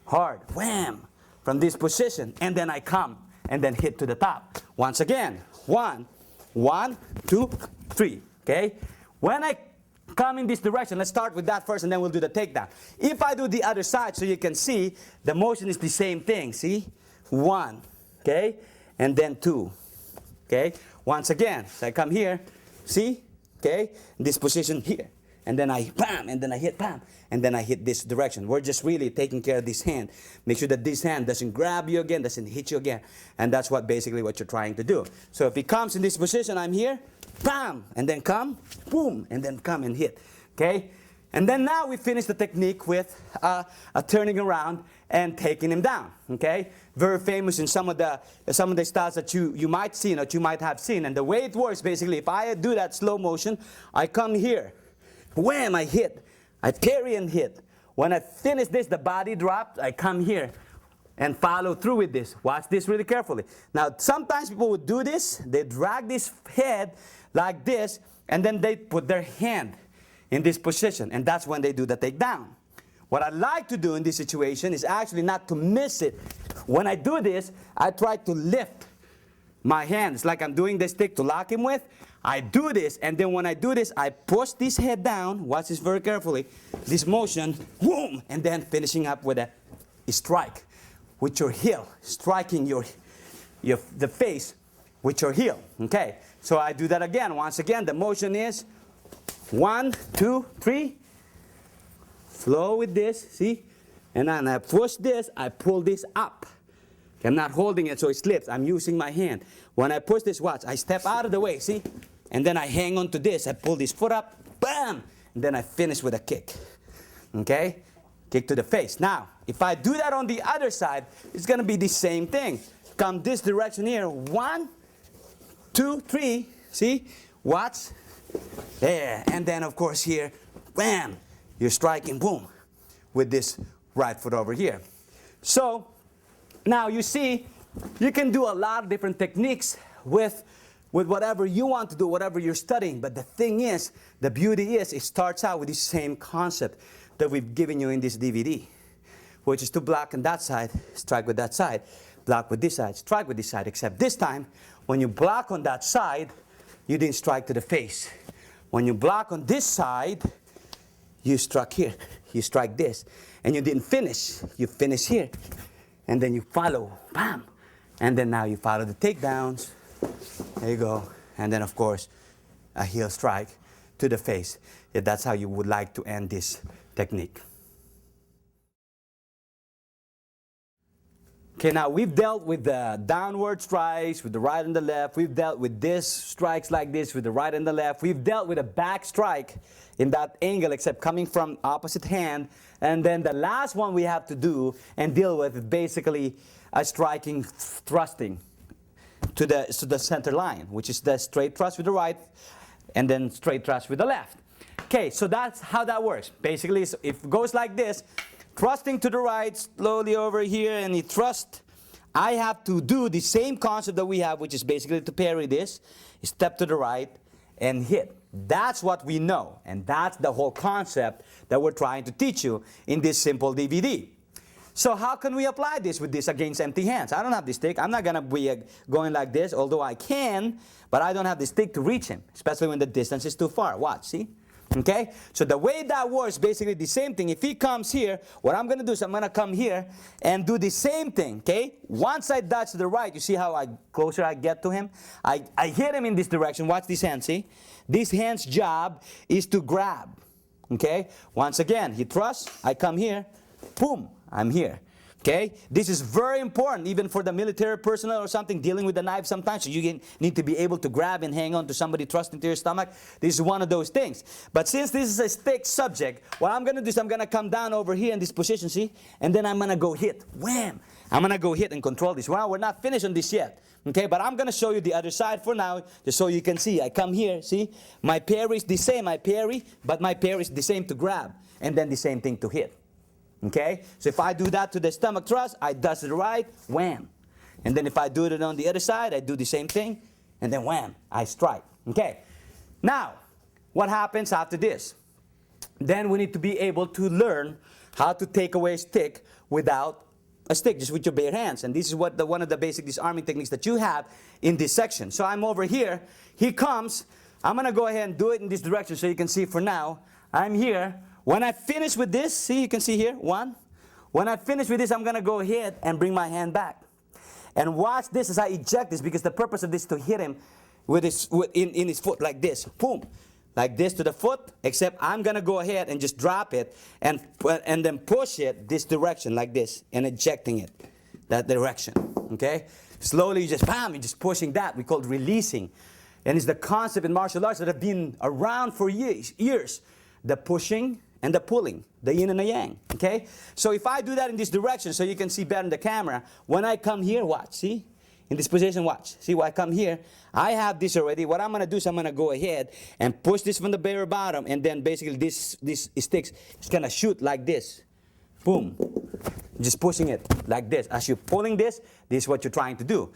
hard. Wham, from this position, and then I come and then hit to the top. Once again, 1, 1, 2, 3, okay? When I come in this direction, let's start with that first and then we'll do the takedown. If I do the other side, so you can see, the motion is the same thing, see? 1, okay? And then 2, okay? Once again, so I come here, see? Okay? This position here. And then I bam, and then I hit bam, and then I hit this direction. We're just really taking care of this hand. Make sure that this hand doesn't grab you again, doesn't hit you again. And that's what basically what you're trying to do. So if he comes in this position, I'm here, bam, and then come, boom, and then come and hit. Okay? And then now we finish the technique with a turning around and taking him down. Okay? Very famous in some of the styles that you might see, that you might have seen. And the way it works, basically, if I do that slow motion, I come here. Wham, I hit. I parry and hit. When I finish this, the body drops. I come here and follow through with this. Watch this really carefully. Now, sometimes people would do this. They drag this head like this, and then they put their hand in this position. And that's when they do the takedown. What I like to do in this situation is actually not to miss it. When I do this, I try to lift my hands like I'm doing this stick to lock him with. I do this, and then when I do this, I push this head down. Watch this very carefully. This motion, boom, and then finishing up with a strike with your heel, striking the face with your heel. Okay, so I do that again. Once again, the motion is 1, 2, 3. Flow with this, see? And then I push this, I pull this up. I'm not holding it so it slips. I'm using my hand. When I push this, watch, I step out of the way, see? And then I hang on to this. I pull this foot up, bam! And then I finish with a kick. Okay? Kick to the face. Now, if I do that on the other side, it's going to be the same thing. Come this direction here. 1, 2, 3. See? Watch. There. And then, of course, here, bam! You're striking, boom, with this right foot over here. So, now you see, you can do a lot of different techniques with whatever you want to do, whatever you're studying. But the thing is, the beauty is, it starts out with the same concept that we've given you in this DVD, which is to block on that side, strike with that side, block with this side, strike with this side. Except this time, when you block on that side, you didn't strike to the face. When you block on this side, you struck here. You strike this. And you didn't finish. You finish here. And then you follow, bam. And then now you follow the takedowns. There you go. And then, of course, a heel strike to the face. Yeah, that's how you would like to end this technique. Okay, now we've dealt with the downward strikes with the right and the left. We've dealt with this strikes like this with the right and the left. We've dealt with a back strike in that angle, except coming from opposite hand. And then the last one we have to do and deal with is basically a striking thrusting to the center line, which is the straight thrust with the right and then straight thrust with the left. Okay, so that's how that works. Basically, if it goes like this, thrusting to the right, slowly over here, and you thrust. I have to do the same concept that we have, which is basically to parry this, step to the right, and hit. That's what we know, and that's the whole concept that we're trying to teach you in this simple DVD. So how can we apply this with this against empty hands? I don't have the stick. I'm not going to be going like this, although I can, but I don't have the stick to reach him, especially when the distance is too far. Watch, see? Okay, so the way that works, basically the same thing. If he comes here, what I'm going to do is I'm going to come here and do the same thing, okay? Once I dodge to the right, you see how closer I get to him? I hit him in this direction. Watch this hand, see? This hand's job is to grab, okay? Once again, he thrusts, I come here, boom, I'm here. Okay, this is very important even for the military personnel or something dealing with the knife sometimes. So you need to be able to grab and hang on to somebody thrust into your stomach. This is one of those things. But since this is a stick subject, what I'm going to do is I'm going to come down over here in this position, see? And then I'm going to go hit. Wham! I'm going to go hit and control this. Well, we're not finished on this yet. Okay, but I'm going to show you the other side for now, just so you can see. I come here, see? My parry is the same. I parry, but my parry is the same to grab. And then the same thing to hit. Okay, so if I do that to the stomach thrust, I dodge to the right, wham. And then if I do it on the other side, I do the same thing, and then wham, I strike. Okay, now, what happens after this? Then we need to be able to learn how to take away a stick without a stick just with your bare hands. And this is what one of the basic disarming techniques that you have in this section. So I'm over here. He comes. I'm going to go ahead and do it in this direction so you can see for now. I'm here. When I finish with this, see, you can see here, one. When I finish with this, I'm going to go ahead and bring my hand back. And watch this as I eject this, because the purpose of this is to hit him with in his foot like this. Boom. Like this to the foot, except I'm going to go ahead and just drop it and then push it this direction like this and ejecting it that direction. Okay? Slowly, you just, bam, you're just pushing that. We call it releasing. And it's the concept in martial arts that have been around for years. The pushing and the pulling, the yin and the yang, okay? So if I do that in this direction, so you can see better in the camera, when I come here, watch, see? In this position, watch. See, when I come here, I have this already. What I'm going to do is I'm going to go ahead and push this from the bare bottom, and then basically this sticks. It's going to shoot like this. Boom. Just pushing it like this. As you're pulling this is what you're trying to do.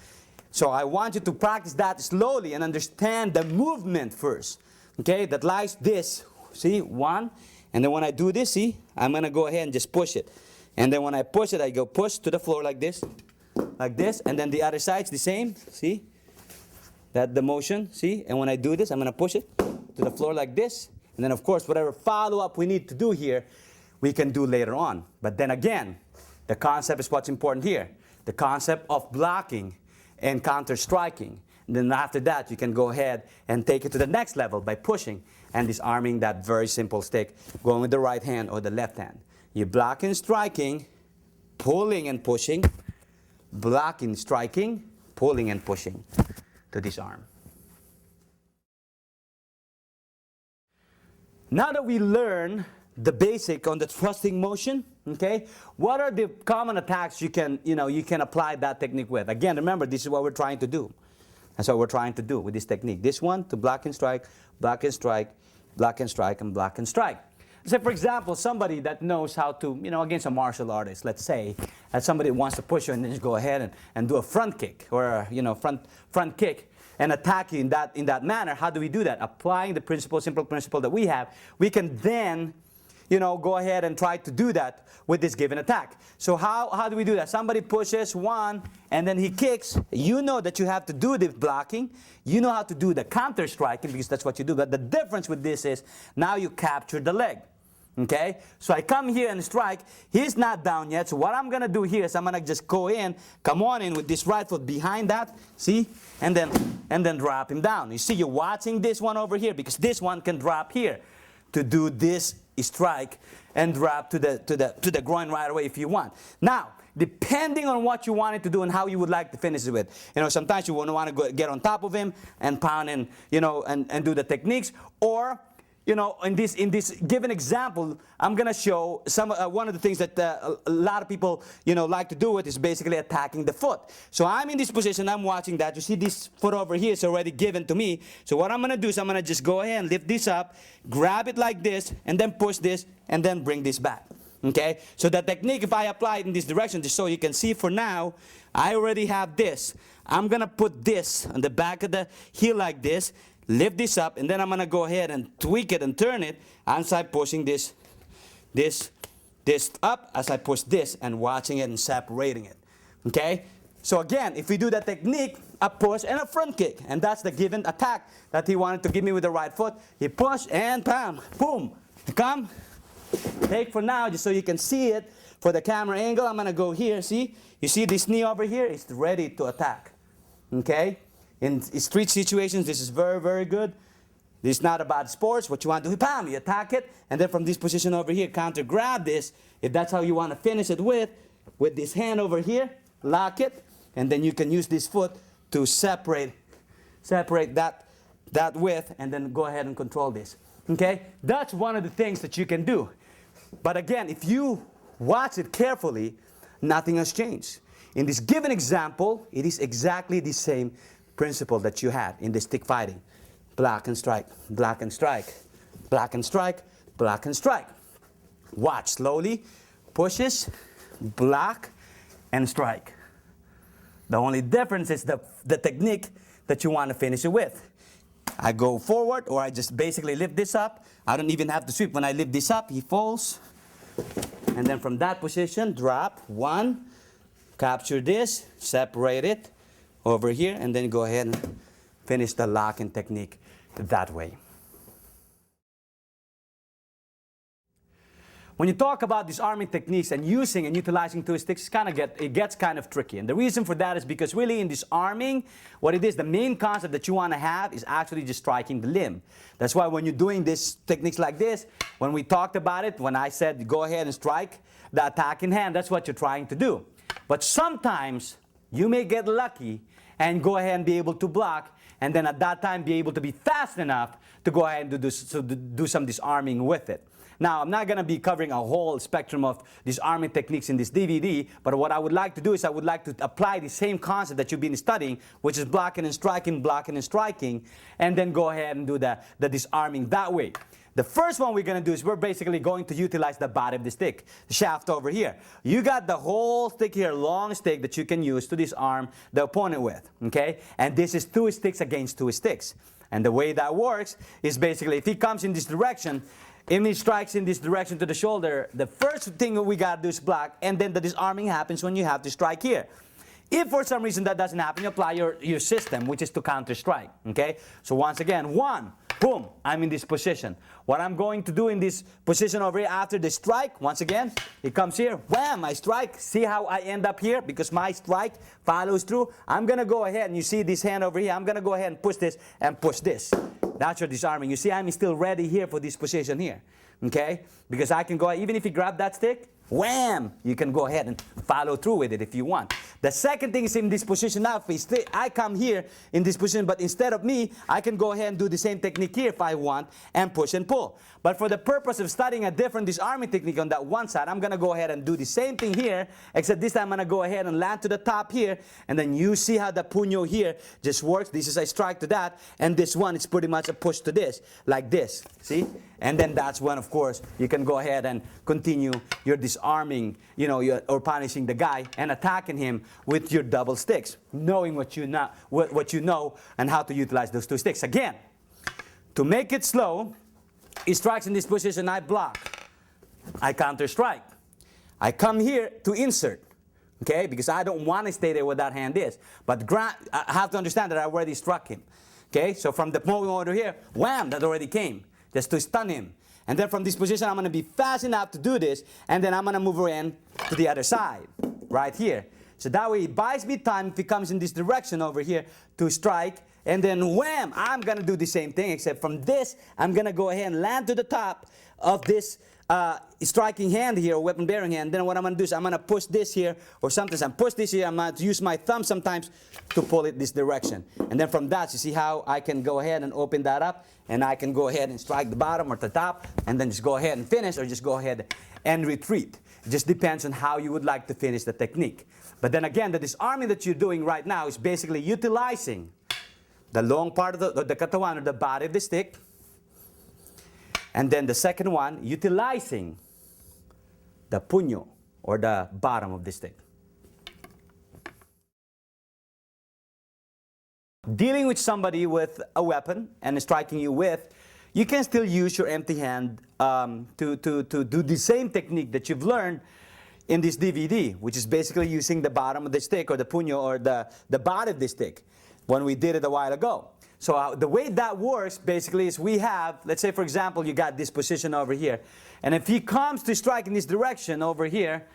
So I want you to practice that slowly and understand the movement first, okay? That lies this. See, one. And then when I do this, see, I'm going to go ahead and just push it. And then when I push it, I go push to the floor like this. And then the other side's the same, see? That the motion, see? And when I do this, I'm going to push it to the floor like this. And then, of course, whatever follow-up we need to do here, we can do later on. But then again, the concept is what's important here. The concept of blocking and counter-striking. And then after that, you can go ahead and take it to the next level by pushing and disarming that very simple stick, going with the right hand or the left hand. You're blocking, striking, pulling and pushing, blocking, striking, pulling and pushing to disarm. Now that we learn the basic on the thrusting motion, okay, what are the common attacks you can apply that technique with? Again, remember, this is what we're trying to do. That's what we're trying to do with this technique. This one, to block and strike, block and strike, block and strike, and block and strike. Say, for example, somebody that knows how to, against a martial artist, let's say, that somebody wants to push you and then just go ahead and do a front kick or front kick and attack you in that manner. How do we do that? Applying the simple principle that we have, we can then go ahead and try to do that with this given attack. So how do we do that? Somebody pushes one, and then he kicks. You know that you have to do the blocking. You know how to do the counter striking, because that's what you do. But the difference with this is now you capture the leg. Okay? So I come here and strike. He's not down yet. So what I'm going to do here is I'm going to just go in, come on in with this right foot behind that. See? And then drop him down. You see, you're watching this one over here, because this one can drop here to do this strike and drop to the groin right away if you want. Now, depending on what you wanted to do and how you would like to finish it with. Sometimes you want to get on top of him and pound and do the techniques. Or, in this given example, I'm going to show one of the things that a lot of people, like to do it is basically attacking the foot. So I'm in this position, I'm watching that. You see this foot over here is already given to me. So what I'm going to do is I'm going to just go ahead and lift this up, grab it like this, and then push this, and then bring this back. Okay? So the technique, if I apply it in this direction, just so you can see for now, I already have this. I'm going to put this on the back of the heel like this, lift this up, and then I'm going to go ahead and tweak it and turn it as I'm pushing this up as I push this and watching it and separating it. Okay? So again, if we do that technique, a push and a front kick, and that's the given attack that he wanted to give me with the right foot. He pushed and bam, boom, come, take for now just so you can see it for the camera angle. I'm going to go here, see? You see this knee over here? It's ready to attack. Okay? In street situations, this is very, very good. This is not about sports. What you want to do, bam, you attack it, and then from this position over here, counter grab this. If that's how you want to finish it with this hand over here, lock it, and then you can use this foot to separate that width, and then go ahead and control this. Okay? That's one of the things that you can do. But again, if you watch it carefully, nothing has changed. In this given example, it is exactly the same principle that you had in the stick fighting. Block and strike, block and strike, block and strike, block and strike. Watch slowly, pushes, block, and strike. The only difference is the technique that you want to finish it with. I go forward, or I just basically lift this up. I don't even have to sweep. When I lift this up, he falls. And then from that position, drop, 1, capture this, separate it over here, and then go ahead and finish the locking technique that way. When you talk about disarming techniques and using and utilizing twist sticks, it gets kind of tricky. And the reason for that is because really in disarming, what it is, the main concept that you want to have is actually just striking the limb. That's why when you're doing these techniques like this, when we talked about it, when I said go ahead and strike the attacking hand, that's what you're trying to do. But sometimes you may get lucky and go ahead and be able to block, and then at that time be able to be fast enough to go ahead and do some disarming with it. Now, I'm not going to be covering a whole spectrum of disarming techniques in this DVD, but what I would like to do is I would like to apply the same concept that you've been studying, which is blocking and striking, and then go ahead and do the disarming that way. The first one we're going to do is we're basically going to utilize the body of the stick, the shaft over here. You got the whole stick here, long stick that you can use to disarm the opponent with, okay? And this is two sticks against two sticks. And the way that works is basically if he comes in this direction, if he strikes in this direction to the shoulder, the first thing we got to do is block, and then the disarming happens when you have to strike here. If for some reason that doesn't happen, you apply your system, which is to counter strike, okay? So once again, one, boom, I'm in this position. What I'm going to do in this position over here after the strike, once again, it comes here, wham, I strike. See how I end up here? Because my strike follows through. I'm going to go ahead, and you see this hand over here, I'm going to go ahead and push this and push this. That's your disarming. You see I'm still ready here for this position here, okay? Because I can go, even if you grab that stick, wham, you can go ahead and follow through with it if you want. The second thing is in this position now, if I come here in this position, but instead of me, I can go ahead and do the same technique here if I want and push and pull. But for the purpose of studying a different disarming technique on that one side, I'm going to go ahead and do the same thing here, except this time I'm going to go ahead and land to the top here, and then you see how the puño here just works. This is a strike to that, and this one is pretty much a push to this, like this, see? And then that's when, of course, you can go ahead and continue your disarming, or punishing the guy and attacking him with your double sticks, knowing what you know and how to utilize those two sticks. Again, to make it slow, he strikes in this position, I block. I counter strike. I come here to insert, okay, because I don't want to stay there where that hand is. But I have to understand that I already struck him. Okay, so from the moment over here, wham, that already came, just to stun him. And then from this position, I'm going to be fast enough to do this, and then I'm going to move around to the other side, right here. So that way, it buys me time if he comes in this direction over here to strike, and then wham, I'm going to do the same thing, except from this, I'm going to go ahead and land to the top of this striking hand here, or weapon-bearing hand. Then what I'm going to do is I'm going to push this here, or sometimes I push this here. I'm going to use my thumb sometimes to pull it this direction. And then from that, you see how I can go ahead and open that up, and I can go ahead and strike the bottom or the top, and then just go ahead and finish, or just go ahead and retreat. It just depends on how you would like to finish the technique. But then again, the disarming that you're doing right now is basically utilizing the long part of the katawan, or the body of the stick. And then the second one, utilizing the puño, or the bottom of the stick. Dealing with somebody with a weapon and striking you with, you can still use your empty hand to do the same technique that you've learned in this DVD, which is basically using the bottom of the stick, or the puño, or the body of the stick, when we did it a while ago. So the way that works basically is we have, let's say for example, you got this position over here, and if he comes to strike in this direction over here,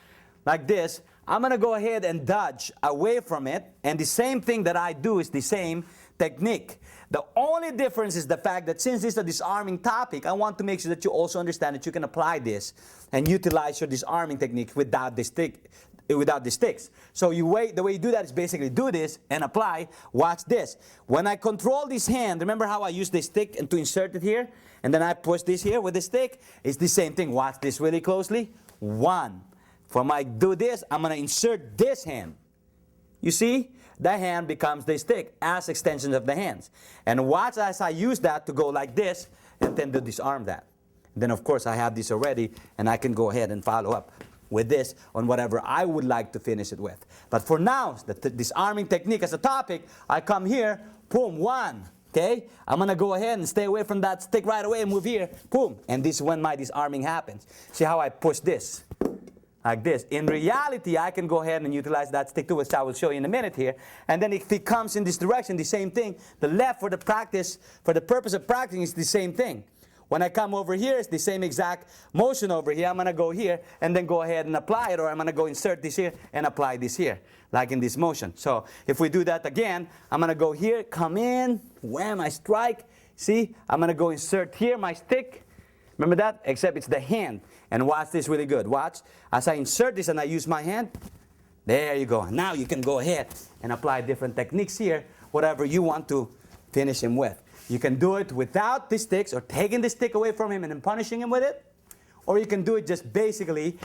like this, I'm going to go ahead and dodge away from it, and the same thing that I do is the same technique. The only difference is the fact that since this is a disarming topic, I want to make sure that you also understand that you can apply this and utilize your disarming technique without the stick, without the sticks. So the way you do that is basically do this and apply. Watch this. When I control this hand, remember how I use the stick and to insert it here, and then I push this here with the stick? It's the same thing. Watch this really closely. One. When I do this, I'm going to insert this hand. You see? The hand becomes the stick as extensions of the hands. And watch as I use that to go like this and then to disarm that. Then of course I have this already, and I can go ahead and follow up with this on whatever I would like to finish it with. But for now, the disarming technique as a topic, I come here, boom, one. Okay? I'm going to go ahead and stay away from that stick right away and move here, boom. And this is when my disarming happens. See how I push this? like this. In reality, I can go ahead and utilize that stick too, which I will show you in a minute here. And then if it comes in this direction, the same thing. The left for the practice, for the purpose of practicing, is the same thing. When I come over here, it's the same exact motion over here. I'm going to go here and then go ahead and apply it, or I'm going to go insert this here and apply this here, like in this motion. So if we do that again, I'm going to go here, come in, wham, I strike. See, I'm going to go insert here my stick. Remember that? Except it's the hand. And watch this really good. Watch. As I insert this and I use my hand, there you go. Now you can go ahead and apply different techniques here, whatever you want to finish him with. You can do it without the sticks or taking the stick away from him and then punishing him with it. Or you can do it just basically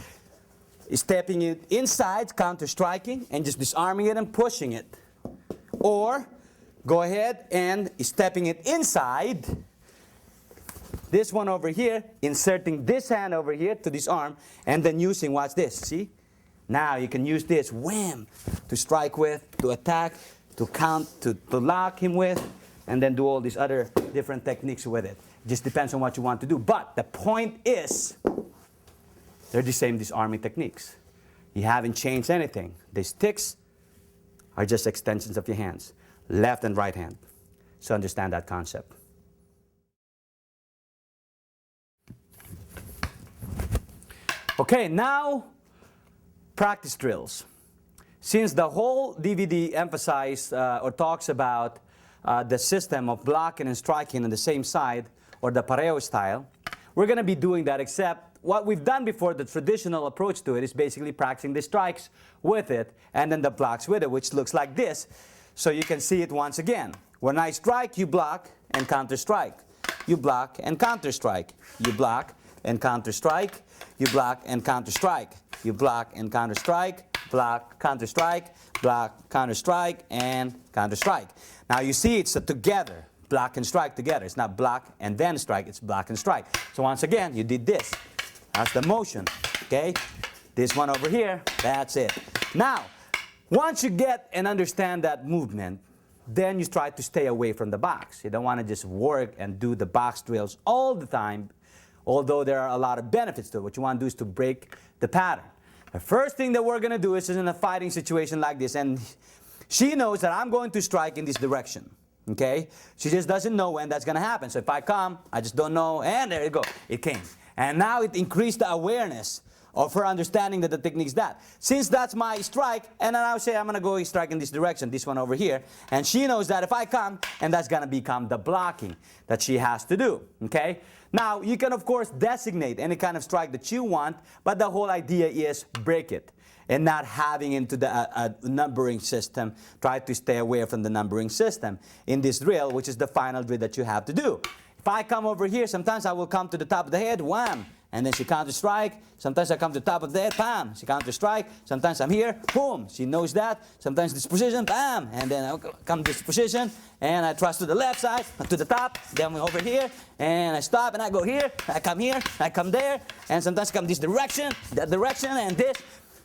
stepping it inside, counter-striking, and just disarming it and pushing it. Or go ahead and stepping it inside, this one over here, inserting this hand over here to this arm, and then using, watch this, see? Now you can use this, wham, to strike with, to attack, to count, to lock him with, and then do all these other different techniques with it. It just depends on what you want to do. But the point is, they're the same disarming techniques. You haven't changed anything. The sticks are just extensions of your hands, left and right hand. So understand that concept. Okay, now practice drills. Since the whole DVD emphasizes or talks about the system of blocking and striking on the same side, or the pareo style, we're going to be doing that, except what we've done before, the traditional approach to it, is basically practicing the strikes with it and then the blocks with it, which looks like this. So you can see it once again. When I strike, you block and counter-strike. You block and counter-strike. You block and counter-strike. You block and counter-strike. You block and counter-strike. Block, counter-strike. Block, counter-strike, and counter-strike. Now you see it's a together. Block and strike together. It's not block and then strike. It's block and strike. So once again, you did this. That's the motion. Okay? This one over here, that's it. Now, once you get and understand that movement, then you try to stay away from the box. You don't want to just work and do the box drills all the time, although there are a lot of benefits to it. What you want to do is to break the pattern. The first thing that we're going to do is in a fighting situation like this, and she knows that I'm going to strike in this direction. Okay? She just doesn't know when that's going to happen. So if I come, I just don't know, and there you go. It came. And now it increased the awareness of her understanding that the technique is that. Since that's my strike, and then I'll say I'm going to go strike in this direction, this one over here. And she knows that if I come, and that's going to become the blocking that she has to do. Okay? Now, you can, of course, designate any kind of strike that you want, but the whole idea is break it. And not having into the numbering system, try to stay away from the numbering system in this drill, which is the final drill that you have to do. If I come over here, sometimes I will come to the top of the head, wham, and then she counter-strike. Sometimes I come to the top of the head, bam, she counter-strike. Sometimes I'm here, boom, she knows that. Sometimes this position, bam, and then I come to this position, and I thrust to the left side, to the top, then I'm over here, and I stop, and I go here, I come there, and sometimes I come this direction, that direction, and this.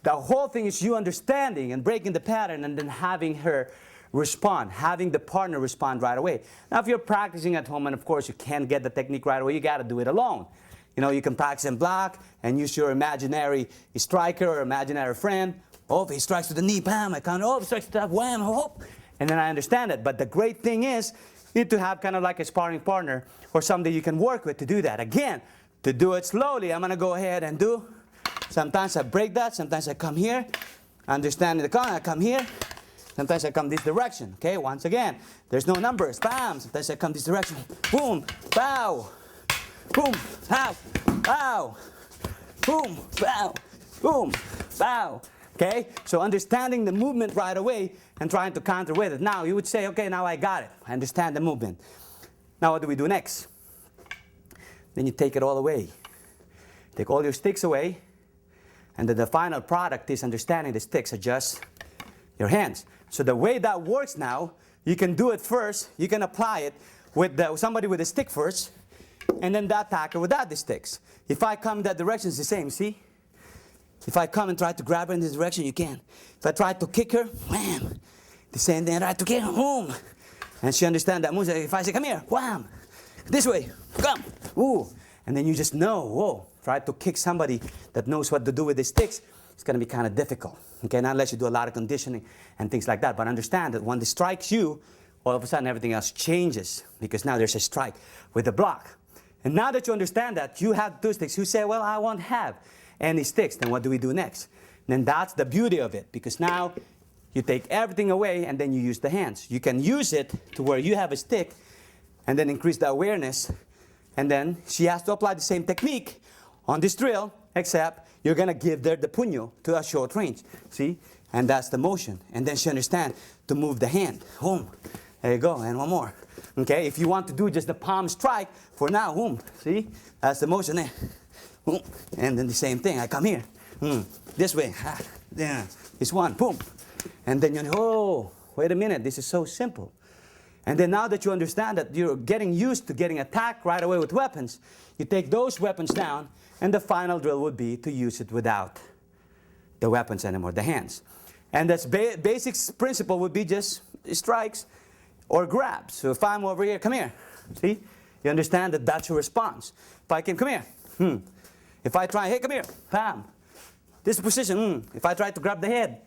The whole thing is you understanding and breaking the pattern and then having her respond, having the partner respond right away. Now, if you're practicing at home and, of course, you can't get the technique right away, you got to do it alone. You know, you can practice and block and use your imaginary striker or imaginary friend. Oh, if he strikes to the knee, bam, I count. Oh, if he strikes to the top, wham, whoop. And then I understand it. But the great thing is you need to have kind of like a sparring partner or somebody you can work with to do that. Again, to do it slowly, I'm going to go ahead and do. Sometimes I break that. Sometimes I come here. Understanding the count, I come here. Sometimes I come this direction. Okay, once again, there's no numbers. Bam. Sometimes I come this direction. Boom. Bow. Boom. Bow. Bow. Boom. Bow. Boom. Bow. Okay, so understanding the movement right away and trying to counter with it. Now you would say, okay, now I got it. I understand the movement. Now what do we do next? Then you take it all away. Take all your sticks away. And then the final product is understanding the sticks are just your hands. So the way that works now, you can do it first. You can apply it with somebody with a stick first, and then the attacker without the sticks. If I come that direction, it's the same, see? If I come and try to grab her in this direction, you can. If I try to kick her, wham! The same thing, I try to kick her, boom! And she understands that move. If I say, come here, wham! This way, come! Ooh! And then you just know, whoa! Try to kick somebody that knows what to do with the sticks. it's going to be kind of difficult. Okay, not unless you do a lot of conditioning and things like that. But understand that when it strikes you, all of a sudden everything else changes because now there's a strike with the block. And now that you understand that, you have 2 sticks. You say, well, I won't have any sticks. Then what do we do next? Then that's the beauty of it, because now you take everything away and then you use the hands. You can use it to where you have a stick and then increase the awareness. And then she has to apply the same technique on this drill, except you're going to give there the puño to a short range. See? And that's the motion. And then she understands to move the hand. Boom. There you go. And one more. Okay? If you want to do just the palm strike, for now, boom. See? That's the motion there. Boom. And then the same thing. I come here. This way. Yeah. This one. Boom. And then you know, oh, wait a minute. This is so simple. And then now that you understand that you're getting used to getting attacked right away with weapons, you take those weapons down, and the final drill would be to use it without the weapons anymore, the hands. And that's basic principle would be just strikes or grabs. So if I'm over here, come here. See? You understand that that's your response. If I can, come here. If I try, hey, come here. Bam. This position. If I try to grab the head,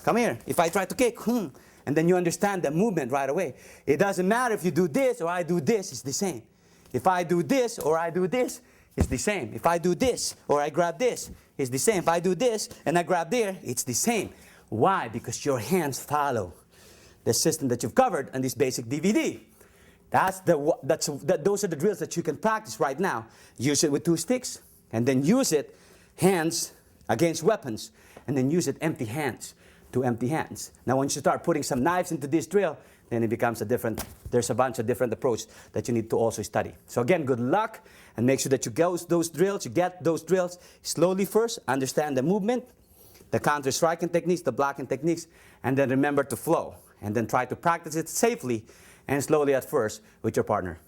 come here. If I try to kick, And then you understand the movement right away. It doesn't matter if you do this or I do this, it's the same. If I do this or I do this, it's the same. If I do this or I grab this, it's the same. If I do this and I grab there, it's the same. Why? Because your hands follow the system that you've covered on this basic DVD. Those are the drills that you can practice right now. Use it with 2 sticks, and then use it hands against weapons, and then use it empty hands to empty hands. Now once you start putting some knives into this drill, then it becomes there's a bunch of different approaches that you need to also study. So again, good luck, and make sure that you get those drills slowly first, understand the movement, the counter-striking techniques, the blocking techniques, and then remember to flow. And then try to practice it safely and slowly at first with your partner.